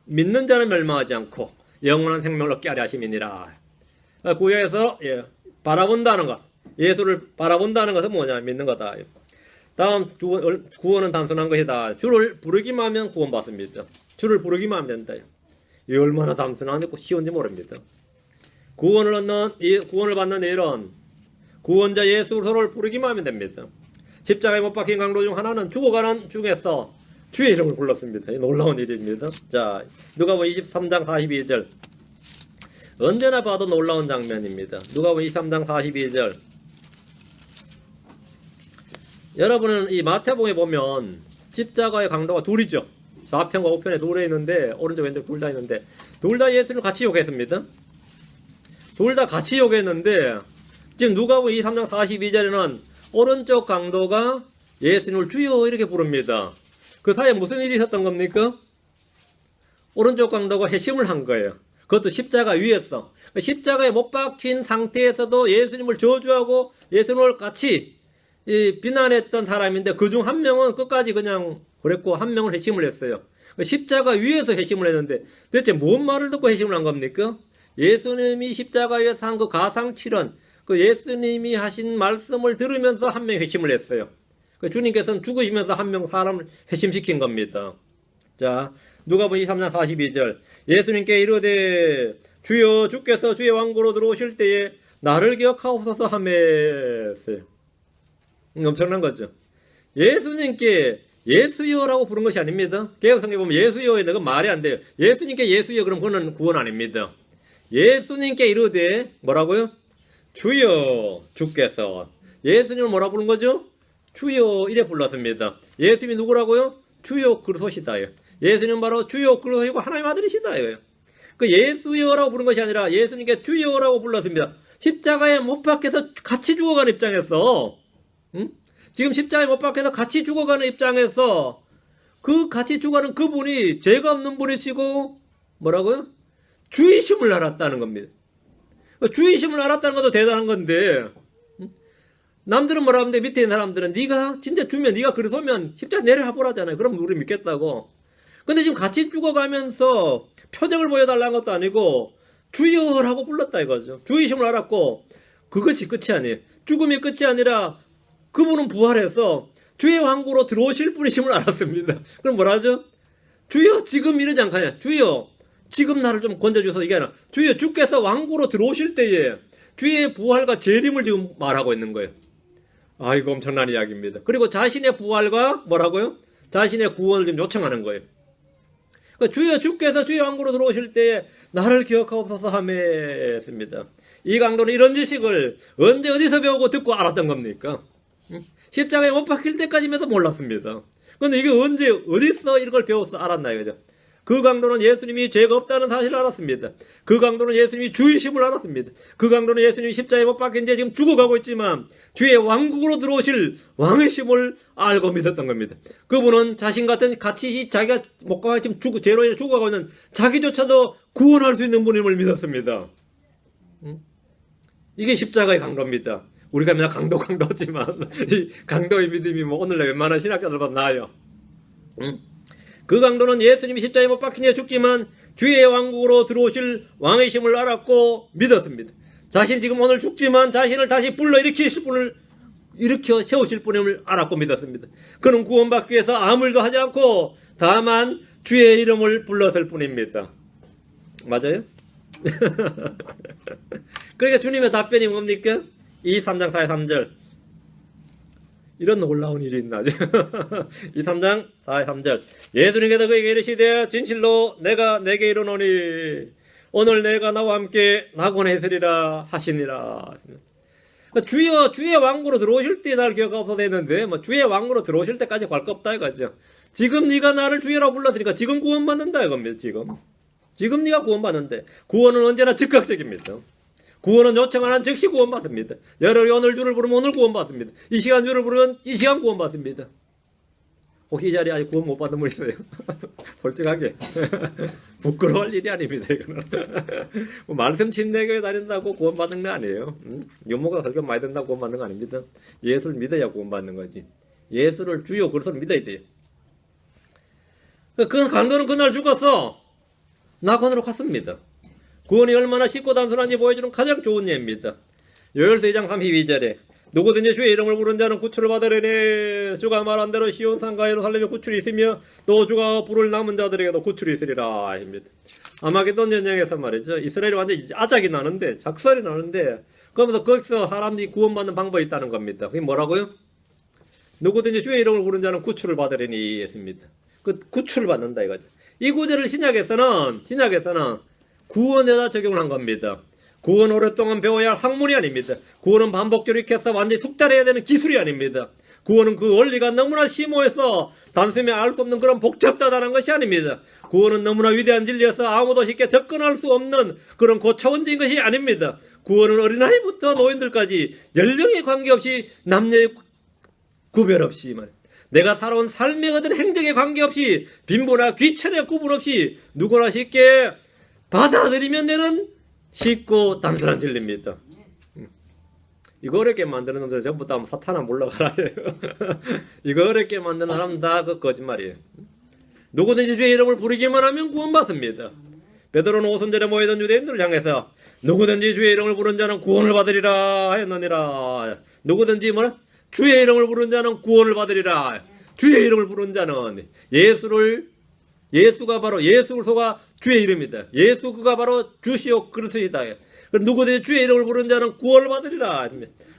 믿는 자는 멸망하지 않고 영원한 생명을 얻게 하려 하심이니라. 구약에서 바라본다는 것, 예수를 바라본다는 것은 뭐냐? 믿는 거다. 다음 구원은 단순한 것이다. 주를 부르기만 하면 구원받습니다. 주를 부르기만 하면 된다. 이 얼마나 단순하고 쉬운지 모릅니다. 구원을 받는 일은 구원자 예수 그리스도를 부르기만 하면 됩니다. 십자가에 못 박힌 강도 중 하나는 죽어가는 중에서 주의 이름을 불렀습니다. 놀라운 일입니다. 자, 누가복음 23장 42절. 언제나 봐도 놀라운 장면입니다. 누가복음 23장 42절. 여러분은 이 마태복음에 보면 십자가의 강도가 둘이죠. 좌편과 우편에 둘이 있는데 오른쪽 왼쪽 둘 다 있는데 둘 다 예수를 같이 욕했습니다. 둘 다 같이 욕했는데 지금 누가복음 23장 42절에는 오른쪽 강도가 예수님을 주여 이렇게 부릅니다. 그 사이에 무슨 일이 있었던 겁니까? 오른쪽 강도가 회심을 한 거예요. 그것도 십자가 위에서. 십자가에 못 박힌 상태에서도 예수님을 저주하고 예수님을 같이 비난했던 사람인데 그중 한 명은 끝까지 그냥 그랬고 한 명은 회심을 했어요. 십자가 위에서 회심을 했는데 대체 뭔 말을 듣고 회심을 한 겁니까? 예수님이 십자가 위에서 한 그 가상칠언, 그 예수님이 하신 말씀을 들으면서 한 명이 회심을 했어요. 주님께서는 죽으시면서 한 명 사람을 회심시킨 겁니다. 자, 누가복음 23장 42절. 예수님께 이르되 주여 주께서 주의 왕국으로 들어오실 때에 나를 기억하옵소서 하매였어요. 엄청난 거죠. 예수님께 예수여라고 부른 것이 아닙니다. 개혁성경 보면 예수여에 그건 말이 안 돼요. 예수님께 예수여 그럼 그건 구원 아닙니다. 예수님께 이르되 뭐라고요? 주여 주께서. 예수님을 뭐라고 부른 거죠? 주여 이래 불렀습니다. 예수님이 누구라고요? 주여 그리스도시다요. 예수님은 바로 주여 그리스도이고 하나님 아들이시다요. 그 예수여라고 부른 것이 아니라 예수님께 주여라고 불렀습니다. 십자가에 못 박혀서 같이 죽어가는 입장에서 지금 십자가에 못 박혀서 같이 죽어가는 입장에서 그 같이 죽어가는 그분이 죄가 없는 분이시고 뭐라고요? 주의심을 알았다는 겁니다. 주의심을 알았다는 것도 대단한 건데 남들은 뭐라 하는데 밑에 있는 사람들은 네가 진짜 주면 네가 그리스도면 십자가 내려와 보라잖아요. 그럼 우리 믿겠다고. 근데 지금 같이 죽어가면서 표정을 보여달라는 것도 아니고 주여라고 불렀다 이거죠. 주의심을 알았고 그것이 끝이 아니에요. 죽음이 끝이 아니라 그분은 부활해서 주의 왕국으로 들어오실 분이심을 알았습니다. 그럼 뭐라 하죠? 주여 지금 이러지 않겠냐. 주여 지금 나를 좀 건져줘서 이게 아니라 주여 주께서 왕국으로 들어오실 때에 주의 부활과 재림을 지금 말하고 있는 거예요. 아, 이거 엄청난 이야기입니다. 그리고 자신의 부활과 뭐라고요? 자신의 구원을 지금 요청하는 거예요. 그러니까 주여 주께서 주의 왕국으로 들어오실 때에 나를 기억하옵소서 하매했습니다. 이 강도는 이런 지식을 언제 어디서 배우고 듣고 알았던 겁니까? 십자가에 못 박힐 때까지면서 몰랐습니다. 그런데 이게 언제 어디서 이런 걸 배워서 알았나 이거죠. 그 강도는 예수님이 죄가 없다는 사실을 알았습니다. 그 강도는 예수님이 주이심을 알았습니다. 그 강도는 예수님이 십자가에 못 박힌 지 지금 죽어가고 있지만 주의 왕국으로 들어오실 왕의심을 알고 믿었던 겁니다. 그분은 자신 같은 같이 자기가 못 가고 지금 죄로 인해 죽어가고 있는 자기조차도 구원할 수 있는 분임을 믿었습니다. 이게 십자가의 강도입니다. 우리가 맨날 강도지만 이 강도의 믿음이 뭐 오늘날 웬만한 신학자들보다 나아요. 그 강도는 예수님이 십자가에 못 박힌 지 죽지만 주의 왕국으로 들어오실 왕의심을 알았고 믿었습니다. 자신 지금 오늘 죽지만 자신을 다시 불러일으키실 분을 일으켜 세우실 분임을 알았고 믿었습니다. 그는 구원받기 위해서 아무 일도 하지 않고 다만 주의 이름을 불렀을 뿐입니다. 맞아요? 그러니까 주님의 답변이 뭡니까? 23장 43절. 이런 놀라운 일이 있나? 23장 43절. 예수님께서 그에게 이르시되 진실로 내가 내게 이르노니 오늘 내가 나와 함께 낙원에 있으리라 하시니라. 그러니까 주의 왕국으로 들어오실 때 나를 기억하옵소서 했는데 뭐 주의 왕국으로 들어오실 때까지 갈 거 없다 이거죠. 지금 네가 나를 주여라고 불렀으니까 지금 구원받는다 이겁니다. 지금 네가 구원받는데 구원은 언제나 즉각적입니다. 구원은 요청하는 즉시 혹시 이 자리에 아직 구원 못 받은 분 있어요? 솔직하게. 부끄러울 일이 아닙니다, 이거는. 뭐 말씀 침례교회 다닌다고 구원 받는 거 아니에요. 유모가 설교 많이 된다고 구원 받는 거 아닙니다. 예수를 믿어야 구원 받는 거지. 예수를 주요 그리스도를 믿어야 돼요. 그 강도는 그날 죽었어. 낙원으로 갔습니다. 구원이 얼마나 쉽고 단순한지 보여주는 가장 좋은 예입니다. 요엘서 2장 32절에 누구든지 주의 이름을 부른 자는 구출을 받으려니 주가 말한 대로 시온 산과 예루살렘에 구출이 있으며 또 주가 부를 남은 자들에게도 구출이 있으리라 합니다. 아마게돈 전쟁에서 말이죠. 이스라엘이 완전히 아작이 나는데 작살이 나는데 그러면서 거기서 사람들이 구원받는 방법이 있다는 겁니다. 그게 뭐라고요? 누구든지 주의 이름을 부른 자는 구출을 받으려니 했습니다. 그 구출을 받는다 이거죠. 이 구절을 신약에서는 구원에다 적용을 한 겁니다. 구원 오랫동안 배워야 할 학문이 아닙니다. 구원은 반복 교육해서 완전히 숙달해야 되는 기술이 아닙니다. 구원은 그 원리가 너무나 심오해서 단숨에 알 수 없는 그런 복잡다단한 것이 아닙니다. 구원은 너무나 위대한 진리여서 아무도 쉽게 접근할 수 없는 그런 고차원적인 것이 아닙니다. 구원은 어린아이부터 노인들까지 연령에 관계없이 남녀의 구별 없이 내가 살아온 삶의 어떤 행적에 관계없이 빈부나 귀천에 구분 없이 누구나 쉽게 받아들이면 되는 쉽고 단순한 진리입니다. 이거 어렵게 만드는 놈들 전부 다 사탄아 물러가라. 이거 어렵게 만드는 사람 다 그 거짓말이에요. 누구든지 주의 이름을 부르기만 하면 구원받습니다. 베드로는 오순절에 모이던 유대인들을 향해서 누구든지 주의 이름을 부른 자는 구원을 받으리라 하였느니라. 누구든지 뭐라? 주의 이름을 부른 자는 구원을 받으리라. 주의 이름을 부른 자는 예수가 바로 예수가 주의 이름이다. 예수가 바로 주시오 그리스도이다. 누구든지 주의 이름을 부른 자는 구원을 받으리라.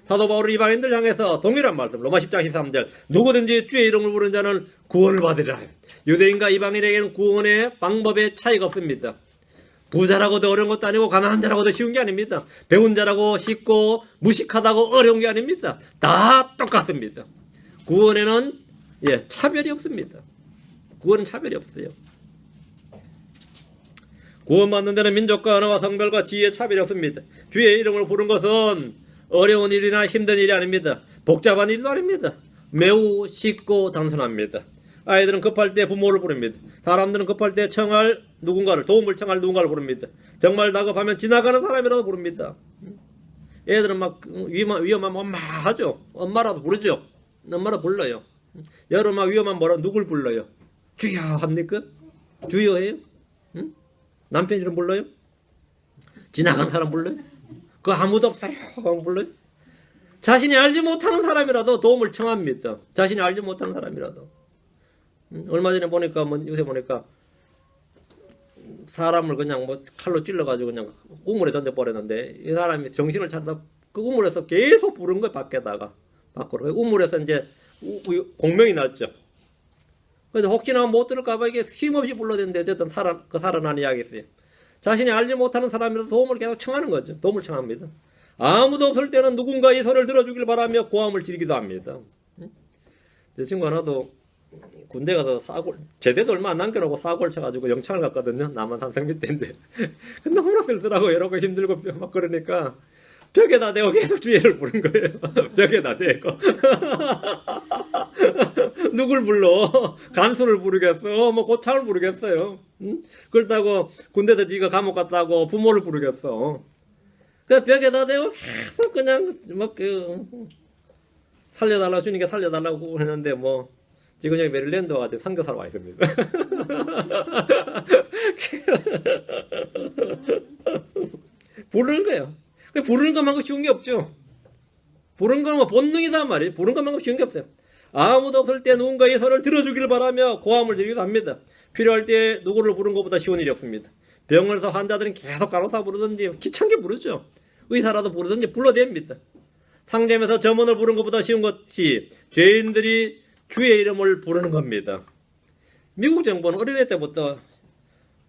사도 바울은 이방인들 향해서 동일한 말씀 로마 10장 13절 누구든지 주의 이름을 부른 자는 구원을 받으리라. 유대인과 이방인에게는 구원의 방법에 차이가 없습니다. 부자라고 더 어려운 것도 아니고 가난한 자라고 더 쉬운 게 아닙니다. 배운 자라고 쉽고 무식하다고 어려운 게 아닙니다. 다 똑같습니다. 구원에는 차별이 없습니다. 구원은 차별이 없어요. 구원받는 데는 민족과 언어와 성별과 지위의 차별이 없습니다. 주의 이름을 부른 것은 어려운 일이나 힘든 일이 아닙니다. 복잡한 일도 아닙니다. 매우 쉽고 단순합니다. 아이들은 급할 때 부모를 부릅니다. 사람들은 급할 때 도움을 청할 누군가를 부릅니다. 정말 다급하면 지나가는 사람이라도 부릅니다. 애들은 막 위험하면 엄마 하죠. 엄마라도 부르죠. 엄마라도 불러요. 여름 막 위험하면 누굴 불러요? 주여 합니까? 주여 해요? 응? 남편 이름 불러요? 지나간 사람 불러요? 그거 아무도 없어요. 불러요? 자신이 알지 못하는 사람이라도 도움을 청합니다. 자신이 알지 못하는 사람이라도. 얼마 전에 보니까 요새 보니까 사람을 그냥 칼로 찔러가지고 그냥 우물에 던져버렸는데 이 사람이 정신을 차려서 그 우물에서 계속 부른 거예요. 밖으로. 우물에서 이제 공명이 났죠. 그래서 혹시나 못 들을까봐 이게 쉼없이 불러댔는데 어쨌든 살아난 이야기였어요. 자신이 알지 못하는 사람이라도 도움을 계속 청하는 거죠. 도움을 청합니다. 아무도 없을 때는 누군가의 소리를 들어주길 바라며 고함을 지르기도 합니다. 제 친구 하나도 군대 가서 제대도 얼마 안 남겨놓고 사고를 쳐가지고 영창을 갔거든요. 남한산 생밀대인데 너무나 쓸더라고. 여러분 힘들고 막 그러니까 벽에다 대고 계속 주의를 부른 거예요. 벽에다 대고. 누굴 불러? 간수를 부르겠어? 고창을 부르겠어요? 응? 그렇다고 군대에서 지가 감옥 갔다고 부모를 부르겠어? 그 벽에다 대고 계속 그냥 살려달라고 주니까 살려달라고 했는데 지금 여기 메릴랜드 와가지고 선교사로 와 있습니다. 부르는 거예요. 부르는 것만큼 쉬운 게 없죠. 부르는 건 본능이다 말이에요. 부르는 것만큼 쉬운 게 없어요. 아무도 없을 때 누군가의 소리를 들어주기를 바라며 고함을 지르기도 합니다. 필요할 때 누구를 부르는 것보다 쉬운 일이 없습니다. 병원에서 환자들은 계속 간호사 부르든지 귀찮게 부르죠. 의사라도 부르든지 불러댑니다. 상점에서 점원을 부르는 것보다 쉬운 것이 죄인들이 주의 이름을 부르는 겁니다. 미국 정부는 어린애 때부터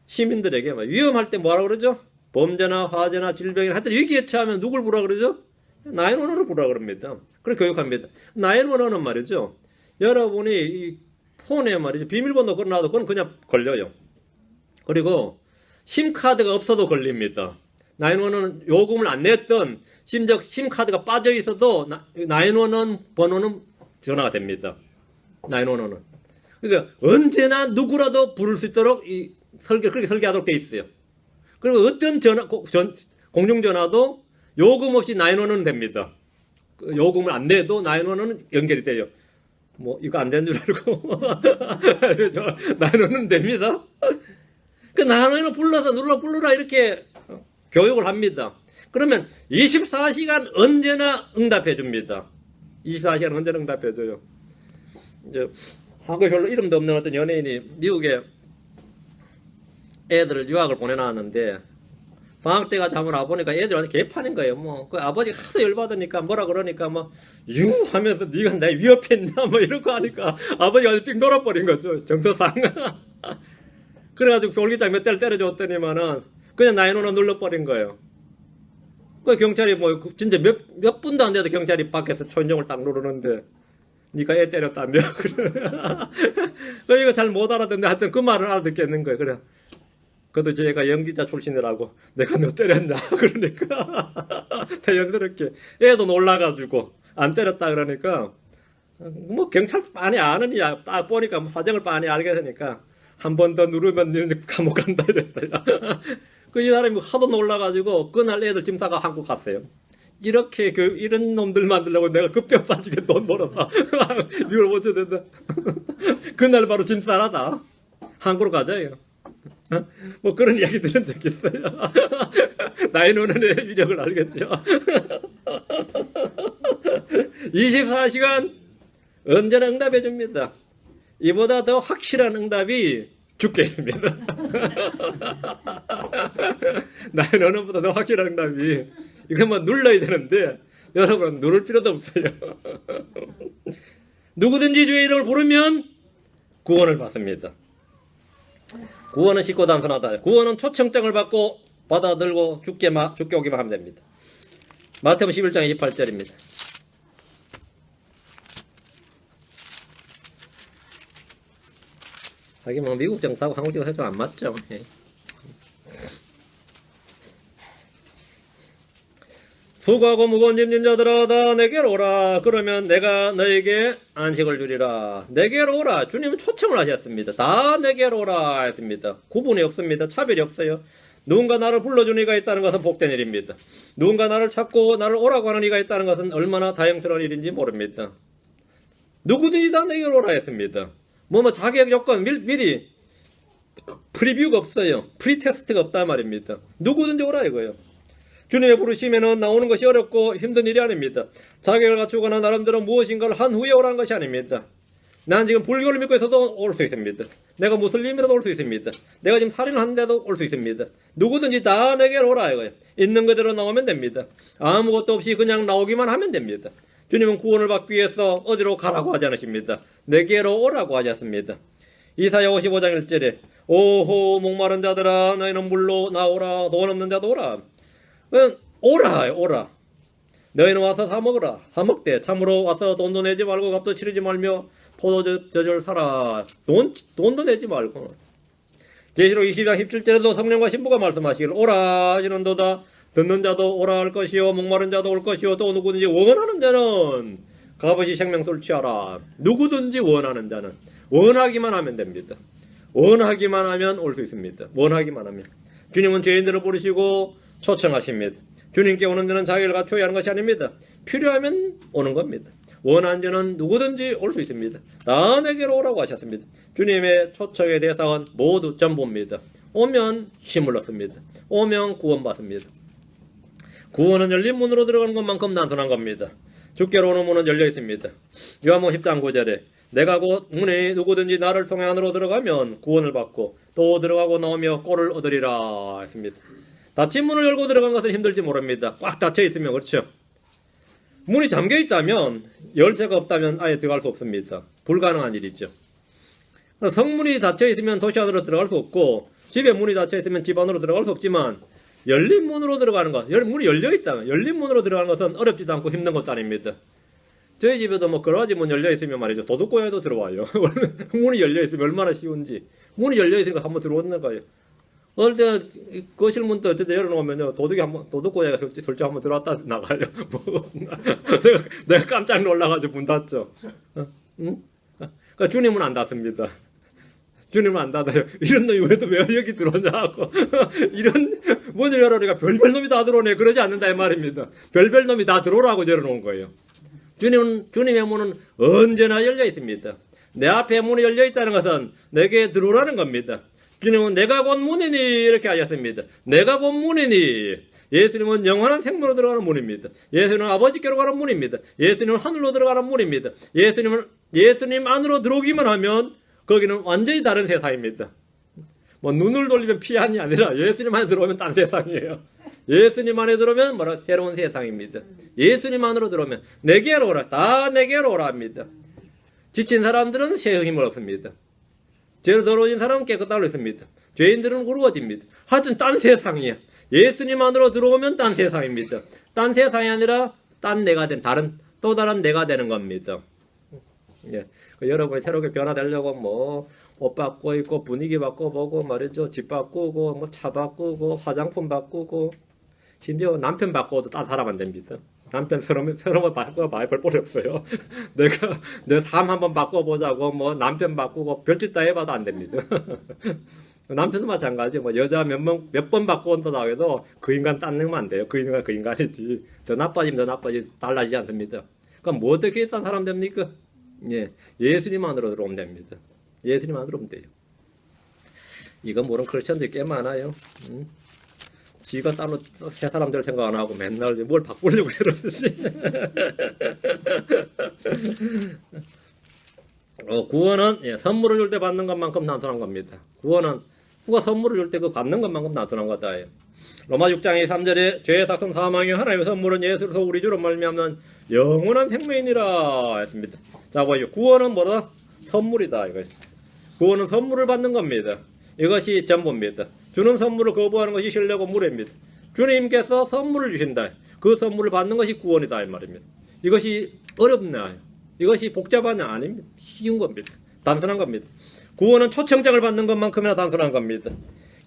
시민들에게 위험할 때 뭐라고 그러죠? 범죄나 화재나 질병이나 하여튼 위기에 처하면 누굴 부르라 그러죠? 911을 부르라 그럽니다. 그렇게 교육합니다. 911은 말이죠. 여러분이 이 폰에 말이죠. 비밀번호 걸어놔도 그건 그냥 걸려요. 그리고 심카드가 없어도 걸립니다. 911은 요금을 안 냈던 심지어 심카드가 빠져 있어도 911 번호는 전화가 됩니다. 911은. 그러니까 언제나 누구라도 부를 수 있도록 그렇게 설계하도록 돼 있어요. 그리고 어떤 공중전화도 요금 없이 911은 됩니다. 요금을 안 내도 911은 연결이 돼요. 뭐 이거 안 되는 줄 알고 911은 됩니다. 그 911을 불러서 눌러라 이렇게 교육을 합니다. 그러면 24시간 언제나 응답해 줍니다. 24시간 언제나 응답해 줘요. 이제 한국 별로 이름도 없는 어떤 연예인이 미국에 애들을 유학을 보내놨는데 방학 때가 한번 와보니까 애들한테 개판인 거예요. 뭐 그 아버지가 하도 열받으니까 뭐라 그러니까 뭐 유 하면서 네가 나 위협했냐 뭐 이러고 하니까 아버지가 아주 삥 돌아버린 거죠. 정서상. 그래가지고 졸기장 몇 대를 때려줬더니만은 그냥 911 눌러버린 거예요. 그 경찰이 뭐 진짜 몇 분도 안 돼도 경찰이 밖에서 초인종을 딱 누르는데 니가 애 때렸다며. 그래 이거 잘 못 알아듣는데 하여튼 그 말을 알아듣겠는 거예요. 그래. 그래도 제가 연기자 출신이라고 내가 너 때렸냐 그러니까 대연스럽게 애도 놀라가지고 안 때렸다 그러니까 뭐 경찰 빤히 아느냐 딱 보니까 뭐 사정을 빤히 알게 되니까 한 번 더 누르면 감옥 간다 이랬어요. 그 이 사람이 하도 놀라가지고 그날 애들 짐 싸가 한국 갔어요. 이렇게 이런 놈들 만들려고 내가 급병 빠지게 돈 벌어서 미국을 못 쳐댄다. 그날 바로 짐 싸라다. 한국으로 가자요. 뭐 그런 이야기 들은 적 있어요. 나이 노는의 위력을 알겠죠. 24시간 언제나 응답해 줍니다. 이보다 더 확실한 응답이 죽게 있습니다. 나이 노는 보다 더 확실한 응답이 이거 뭐 눌러야 되는데 여러분 누를 필요도 없어요. 누구든지 주의 이름을 부르면 구원을 받습니다. 구원은 쉽고 단순하다. 구원은 초청장을 받고 받아들고 죽게 오기만 하면 됩니다. 마태복음 11장 28절입니다. 하긴 뭐 미국 정서하고 한국 정서 좀 안 맞죠. 예. 수고하고 무거운 짐진 자들아 다 내게로 오라. 그러면 내가 너에게 안식을 주리라. 내게로 오라. 주님은 초청을 하셨습니다. 다 내게로 오라 했습니다. 구분이 없습니다. 차별이 없어요. 누군가 나를 불러주는 이가 있다는 것은 복된 일입니다. 누군가 나를 찾고 나를 오라고 하는 이가 있다는 것은 얼마나 다행스러운 일인지 모릅니다. 누구든지 다 내게로 오라 했습니다. 뭐 자격 요건 미리 프리뷰가 없어요. 프리테스트가 없단 말입니다. 누구든지 오라 이거예요. 주님의 부르심에는 나오는 것이 어렵고 힘든 일이 아닙니다. 자격을 갖추거나 나름대로 무엇인가를 한 후에 오라는 것이 아닙니다. 난 지금 불교를 믿고 있어도 올 수 있습니다. 내가 무슬림이라도 올 수 있습니다. 내가 지금 살인을 하는데도 올 수 있습니다. 누구든지 다 내게로 오라 이거예요. 있는 그대로 나오면 됩니다. 아무것도 없이 그냥 나오기만 하면 됩니다. 주님은 구원을 받기 위해서 어디로 가라고 하지 않으십니다. 내게로 오라고 하셨습니다. 이사야 55장 1절에 오호 목마른 자들아 너희는 물로 나오라. 돈 없는 자도 오라. 오라. 너희는 와서 사 먹으라. 사 먹되 참으로 와서 돈도 내지 말고 값도 치르지 말며 포도젖을 사라. 돈도 내지 말고. 계시록 20장 17절에도 성령과 신부가 말씀하시기를 오라 하시는도다. 듣는 자도 오라 할 것이요 목마른 자도 올 것이요 또 누구든지 원하는 자는 값없이 생명수를 취하라. 누구든지 원하는 자는 원하기만 하면 됩니다. 원하기만 하면 올 수 있습니다. 원하기만 하면. 주님은 죄인들을 부르시고 초청하십니다. 주님께 오는 자는 자격을 갖춰야 하는 것이 아닙니다. 필요하면 오는 겁니다. 원하는 자는 누구든지 올 수 있습니다. 다 내게로 오라고 하셨습니다. 주님의 초청의 대상은 모두 전부입니다. 오면 힘을 얻습니다. 오면 구원받습니다. 구원은 열린 문으로 들어가는 것만큼 단순한 겁니다. 주께로 오는 문은 열려 있습니다. 요한복음 10장 9절에 내가 곧 문이 누구든지 나를 통해 안으로 들어가면 구원을 받고 또 들어가고 나오며 꼴을 얻으리라 했습니다. 닫힌 문을 열고 들어간 것은 힘들지 모릅니다. 꽉 닫혀 있으면 그렇죠. 문이 잠겨 있다면 열쇠가 없다면 아예 들어갈 수 없습니다. 불가능한 일이죠. 성문이 닫혀 있으면 도시 안으로 들어갈 수 없고 집에 문이 닫혀 있으면 집 안으로 들어갈 수 없지만 열린 문으로 들어가는 것, 문이 열려 있다면 열린 문으로 들어가는 것은 어렵지도 않고 힘든 것도 아닙니다. 저희 집에도 뭐 그러지 문 열려 있으면 말이죠. 도둑고양이도 들어와요. 문이 열려 있으면 얼마나 쉬운지. 문이 열려 있으니까 한번 들어오는 거예요. 어떨 때 거실 문도 어쨌든 열어놓으면요 도둑고양이가 설치 한번 들어왔다 나가요. 뭐, 내가 깜짝 놀라가지고 문 닫죠. 응? 그러니까 주님은 안 닫습니다. 주님은 안 닫아요. 이런 놈이 왜 여기 들어오냐고. 이런 문을 열어니까 별별 놈이 다 들어오네. 그러지 않는다 이 말입니다. 별별 놈이 다 들어오라고 열어놓은 거예요. 주님의 문은 언제나 열려 있습니다. 내 앞에 문이 열려 있다는 것은 내게 들어오라는 겁니다. 주님은 내가 곧 문이니 이렇게 하셨습니다. 내가 곧 문이니. 예수님은 영원한 생명으로 들어가는 문입니다. 예수님은 아버지께로 가는 문입니다. 예수님은 하늘로 들어가는 문입니다. 예수님 안으로 들어오기만 하면 거기는 완전히 다른 세상입니다. 뭐 눈을 돌리면 피안이 아니라 예수님 안에 들어오면 딴 세상이에요. 예수님 안에 들어오면 뭐라 새로운 세상입니다. 예수님 안으로 들어오면 내게로 오라. 다 내게로 오라 합니다. 지친 사람들은 새 힘을 얻습니다. 죄로 더러워진 사람은 깨끗하고 있습니다. 죄인들은 우루어집니다. 하여튼 딴 세상이야. 예수님 안으로 들어오면 딴 세상입니다. 딴 세상이 아니라 딴 내가 된 또 다른 내가 되는 겁니다. 예. 여러분이 새롭게 변화되려고 뭐 옷 바꾸고 분위기 바꿔보고 말이죠. 집 바꾸고 뭐 차 바꾸고 화장품 바꾸고 심지어 남편 바꿔도 딴 사람 안 됩니다. 남편 새로운 바꾸고 많이 볼 뻔이 없어요. 내가 내 삶 한번 바꿔보자고 뭐 남편 바꾸고 별짓 다 해봐도 안 됩니다. 남편도 마찬가지. 뭐 여자 몇 번 바꿔온다고 해도 그 인간 딴 놈 안 돼요. 그 인간 그 인간이지. 더 나빠지면 달라지지 않습니다. 그럼 뭐 어떻게 딴 사람 됩니까? 예, 예수님 안으로 들어오면 됩니다. 예수님 안으로 오면 돼요. 이건 모르는 크리스천들이 꽤 많아요. 지가 따로 새 사람들 생각 안 하고 맨날 뭘 바꾸려고 이러듯이. 구원은 선물을 줄 때 받는 것만큼 단순한 겁니다. 구원은 누가 선물을 줄 때 그 받는 것만큼 단순한 거다. 로마 6장 3절에 죄의 삭은 사망이요 하나님의 선물은 예수로서 우리 주로 말미암는 영원한 생명이니라 했습니다. 자, 보시죠. 구원은 뭐다? 선물이다. 이거. 구원은 선물을 받는 겁니다. 이것이 전부입니다. 주는 선물을 거부하는 것이 신뢰고 무례입니다. 주님께서 선물을 주신다. 그 선물을 받는 것이 구원이다 이 말입니다. 이것이 어렵나요? 이것이 복잡하냐? 아닙니다. 쉬운 겁니다. 단순한 겁니다. 구원은 초청장을 받는 것만큼이나 단순한 겁니다.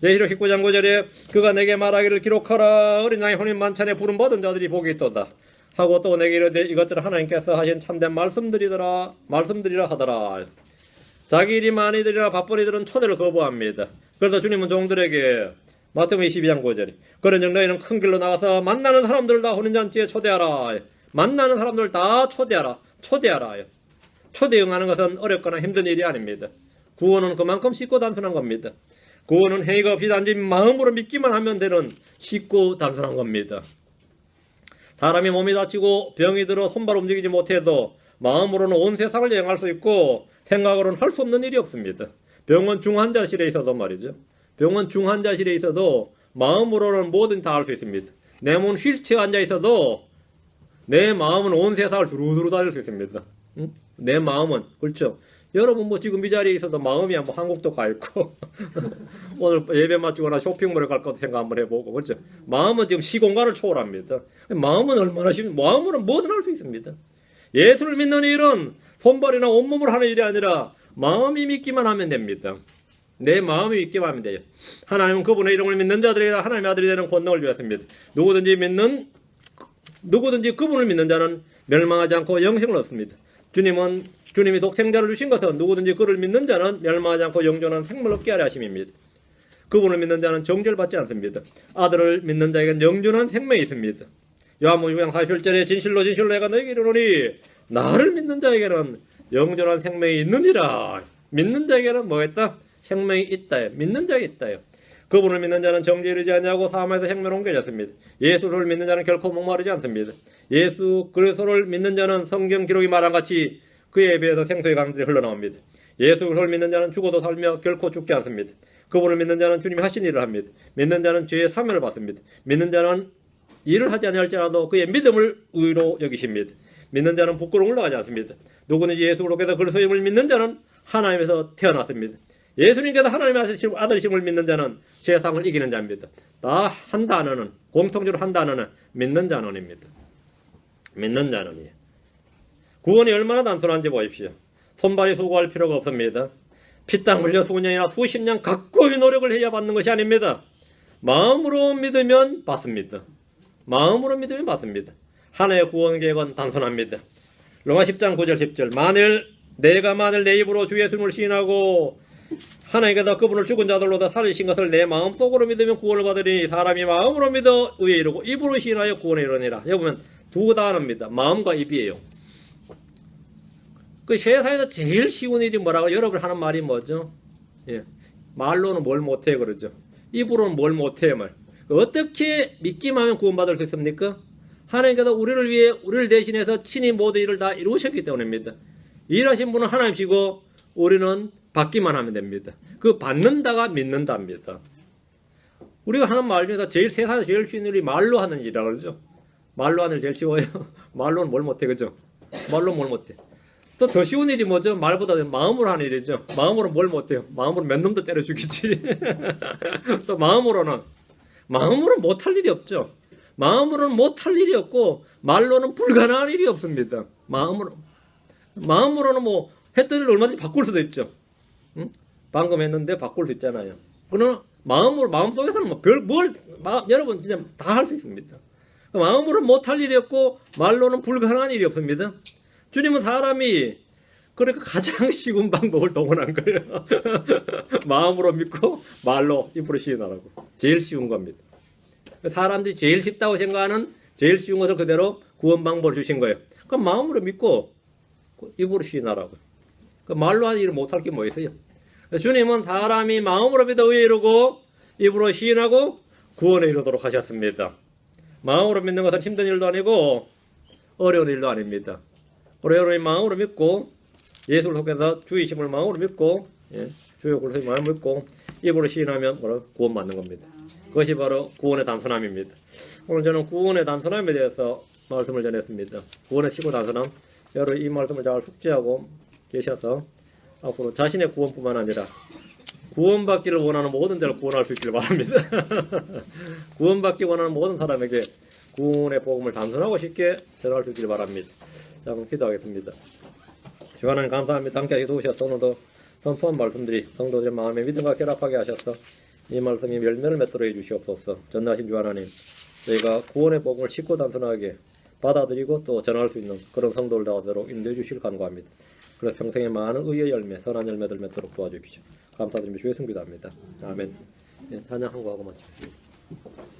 예시로 19장 9절에 그가 내게 말하기를 기록하라. 어린 양의 혼인 만찬에 부름 받은 자들이 복이 있도다 하고 또 내게 이르되 이것들은 하나님께서 하신 참된 말씀들이라 하더라. 자기 일이 많은 이들이나 바쁜 이들은 초대를 거부합니다. 그래서 주님은 종들에게 마태복음 22장 9절에 그런즉 너희는 큰 길로 나가서 만나는 사람들 다 혼인잔치에 초대하라. 만나는 사람들 다 초대하라. 초대 응하는 것은 어렵거나 힘든 일이 아닙니다. 구원은 그만큼 쉽고 단순한 겁니다. 구원은 행위가 없이 단지 마음으로 믿기만 하면 되는 쉽고 단순한 겁니다. 사람이 몸이 다치고 병이 들어 손발 움직이지 못해도 마음으로는 온 세상을 여행할 수 있고 생각으로는 할 수 없는 일이 없습니다. 병원 중환자실에 있어도 말이죠. 병원 중환자실에 있어도 마음으로는 뭐든 다 할 수 있습니다. 내 몸 휠체어 앉아 있어도 내 마음은 온 세상을 두루두루 다닐 수 있습니다. 응? 내 마음은 그렇죠. 여러분 뭐 지금 이 자리에 있어도 마음이 한번 한국도 가 있고 오늘 예배 마치거나 쇼핑몰에 갈 것도 생각 한번 해보고 그렇죠. 마음은 지금 시공간을 초월합니다. 마음은 얼마나 마음으로 뭐든 할 수 있습니다. 예수를 믿는 일은 손발이나 온몸으로 하는 일이 아니라 마음이 믿기만 하면 됩니다. 내 마음이 믿기만 하면 돼요. 하나님은 그분의 이름을 믿는 자들에게 하나님의 아들이 되는 권능을 주었습니다. 누구든지 그분을 믿는 자는 멸망하지 않고 영생을 얻습니다. 주님이 독생자를 주신 것은 누구든지 그를 믿는 자는 멸망하지 않고 영존한 생명을 얻게 하려 하심입니다. 그분을 믿는 자는 정죄를 받지 않습니다. 아들을 믿는 자에게는 영존한 생명이 있습니다. 요한복음 6장 47절에 진실로 내가 너희에게 이르노니 나를 믿는 자에게는 영존한 생명이 있느니라. 믿는 자에게는 뭐겠다? 생명이 있다. 믿는 자에게 있다요. 그분을 믿는 자는 정죄에 이르지 아니하고 사함에서 생명을 옮겨졌습니다. 예수를 믿는 자는 결코 목마르지 않습니다. 예수 그리스도를 믿는 자는 성경 기록이 말한 같이 그에 비해서 생수의 강들이 흘러나옵니다. 예수를 믿는 자는 죽어도 살며 결코 죽지 않습니다. 그분을 믿는 자는 주님이 하신 일을 합니다. 믿는 자는 죄의 사면을 받습니다. 믿는 자는 일을 하지 아니할지라도 그의 믿음을 의로 여기십니다. 믿는 자는 부끄러움 올라가지 않습니다. 누구든지 예수 그리스도께서 그리스도임을 믿는 자는 하나님에서 태어났습니다. 예수님께서 하나님의 아들이심을 믿는 자는 세상을 이기는 자입니다. 다 한 단어는 공통적으로 한 단어는 믿는 자는입니다. 믿는 자는이에요. 구원이 얼마나 단순한지 보십시오. 손발이 수고할 필요가 없습니다. 피땀 흘려 수년이나 수십 년 각고의 노력을 해야 받는 것이 아닙니다. 마음으로 믿으면 받습니다. 마음으로 믿으면 받습니다. 하나의 구원 계획은 단순합니다. 로마 10장 9절 10절 만일 내가 만일 내 입으로 주 예수님을 시인하고 하나님께서 그분을 죽은 자들로다 살리신 것을 내 마음속으로 믿으면 구원을 받으리니 사람이 마음으로 믿어 의에 이르고 입으로 시인하여 구원에 이르니라. 여기 보면 두 단어입니다. 마음과 입이에요. 그 세상에서 제일 쉬운 일이 뭐라고 여러분 하는 말이 뭐죠? 예. 말로는 뭘 못해 그러죠. 입으로는 뭘 못해 말. 어떻게 믿기만 하면 구원받을 수 있습니까? 하나님께서 우리를 위해 우리를 대신해서 친히 모든 일을 다 이루셨기 때문입니다. 일하신 분은 하나님이시고 우리는 받기만 하면 됩니다. 그 받는다가 믿는다입니다. 우리가 하는 말 중에서 제일 세상에서 제일 쉬운 일이 말로 하는 일이라고 그러죠. 말로 하는 일 제일 쉬워요. 말로는 뭘 못해 그죠? 말로 뭘 못해. 또 더 쉬운 일이 뭐죠? 말보다 마음으로 하는 일이죠. 마음으로 뭘 못해요? 마음으로 몇 놈도 때려 죽이지. 또 마음으로는 못할 일이 없죠. 마음으로는 못할 일이 없고 말로는 불가능한 일이 없습니다. 마음으로는 뭐 했던 일을 얼마든지 바꿀 수도 있죠. 응? 방금 했는데 바꿀 수 있잖아요. 그러나 마음속에서는 여러분 진짜 다 할 수 있습니다. 마음으로는 못할 일이 없고 말로는 불가능한 일이 없습니다. 주님은 사람이 그러니까 가장 쉬운 방법을 동원한 거예요. 마음으로 믿고 말로 입으로 시인하라고. 제일 쉬운 겁니다. 사람들이 제일 쉽다고 생각하는 제일 쉬운 것을 그대로 구원 방법을 주신 거예요. 그럼 마음으로 믿고 입으로 시인하라고. 그 말로 하는 일을 못할 게 뭐 있어요? 주님은 사람이 마음으로 믿어 의에 이르고 입으로 시인하고 구원에 이르도록 하셨습니다. 마음으로 믿는 것은 힘든 일도 아니고 어려운 일도 아닙니다. 여러분이 마음으로 믿고 예수를 속에서 주이심을 마음으로 믿고 주의 그리스도의 마음으로 믿고 입으로 시인하면 구원받는 겁니다. 그것이 바로 구원의 단순함입니다. 오늘 저는 구원의 단순함에 대해서 말씀을 전했습니다. 구원의 시고 단순함. 여러분 이 말씀을 잘 숙지하고 계셔서 앞으로 자신의 구원뿐만 아니라 구원받기를 원하는 모든 자를 구원할 수 있기를 바랍니다. 구원받기 원하는 모든 사람에게 구원의 복음을 단순하고 쉽게 전할 수 있기를 바랍니다. 자, 그럼 기도하겠습니다. 주 하나님 감사합니다. 함께 도우셔서 오늘도 선포한 말씀들이 성도들의 마음에 믿음과 결합하게 하셔서 이 말씀이 열매를 맺도록 해주시옵소서. 전하신 주 하나님, 저희가 구원의 복음을 쉽고 단순하게 받아들이고 또 전할 수 있는 그런 성도를 되도록 인도해 주시길 간구합니다. 그래서 평생에 많은 의의 열매, 선한 열매들 맺도록 도와주십시오. 감사드리며 주의 승비도합니다. 아멘. 찬양 한 곡 하고 마칩니다.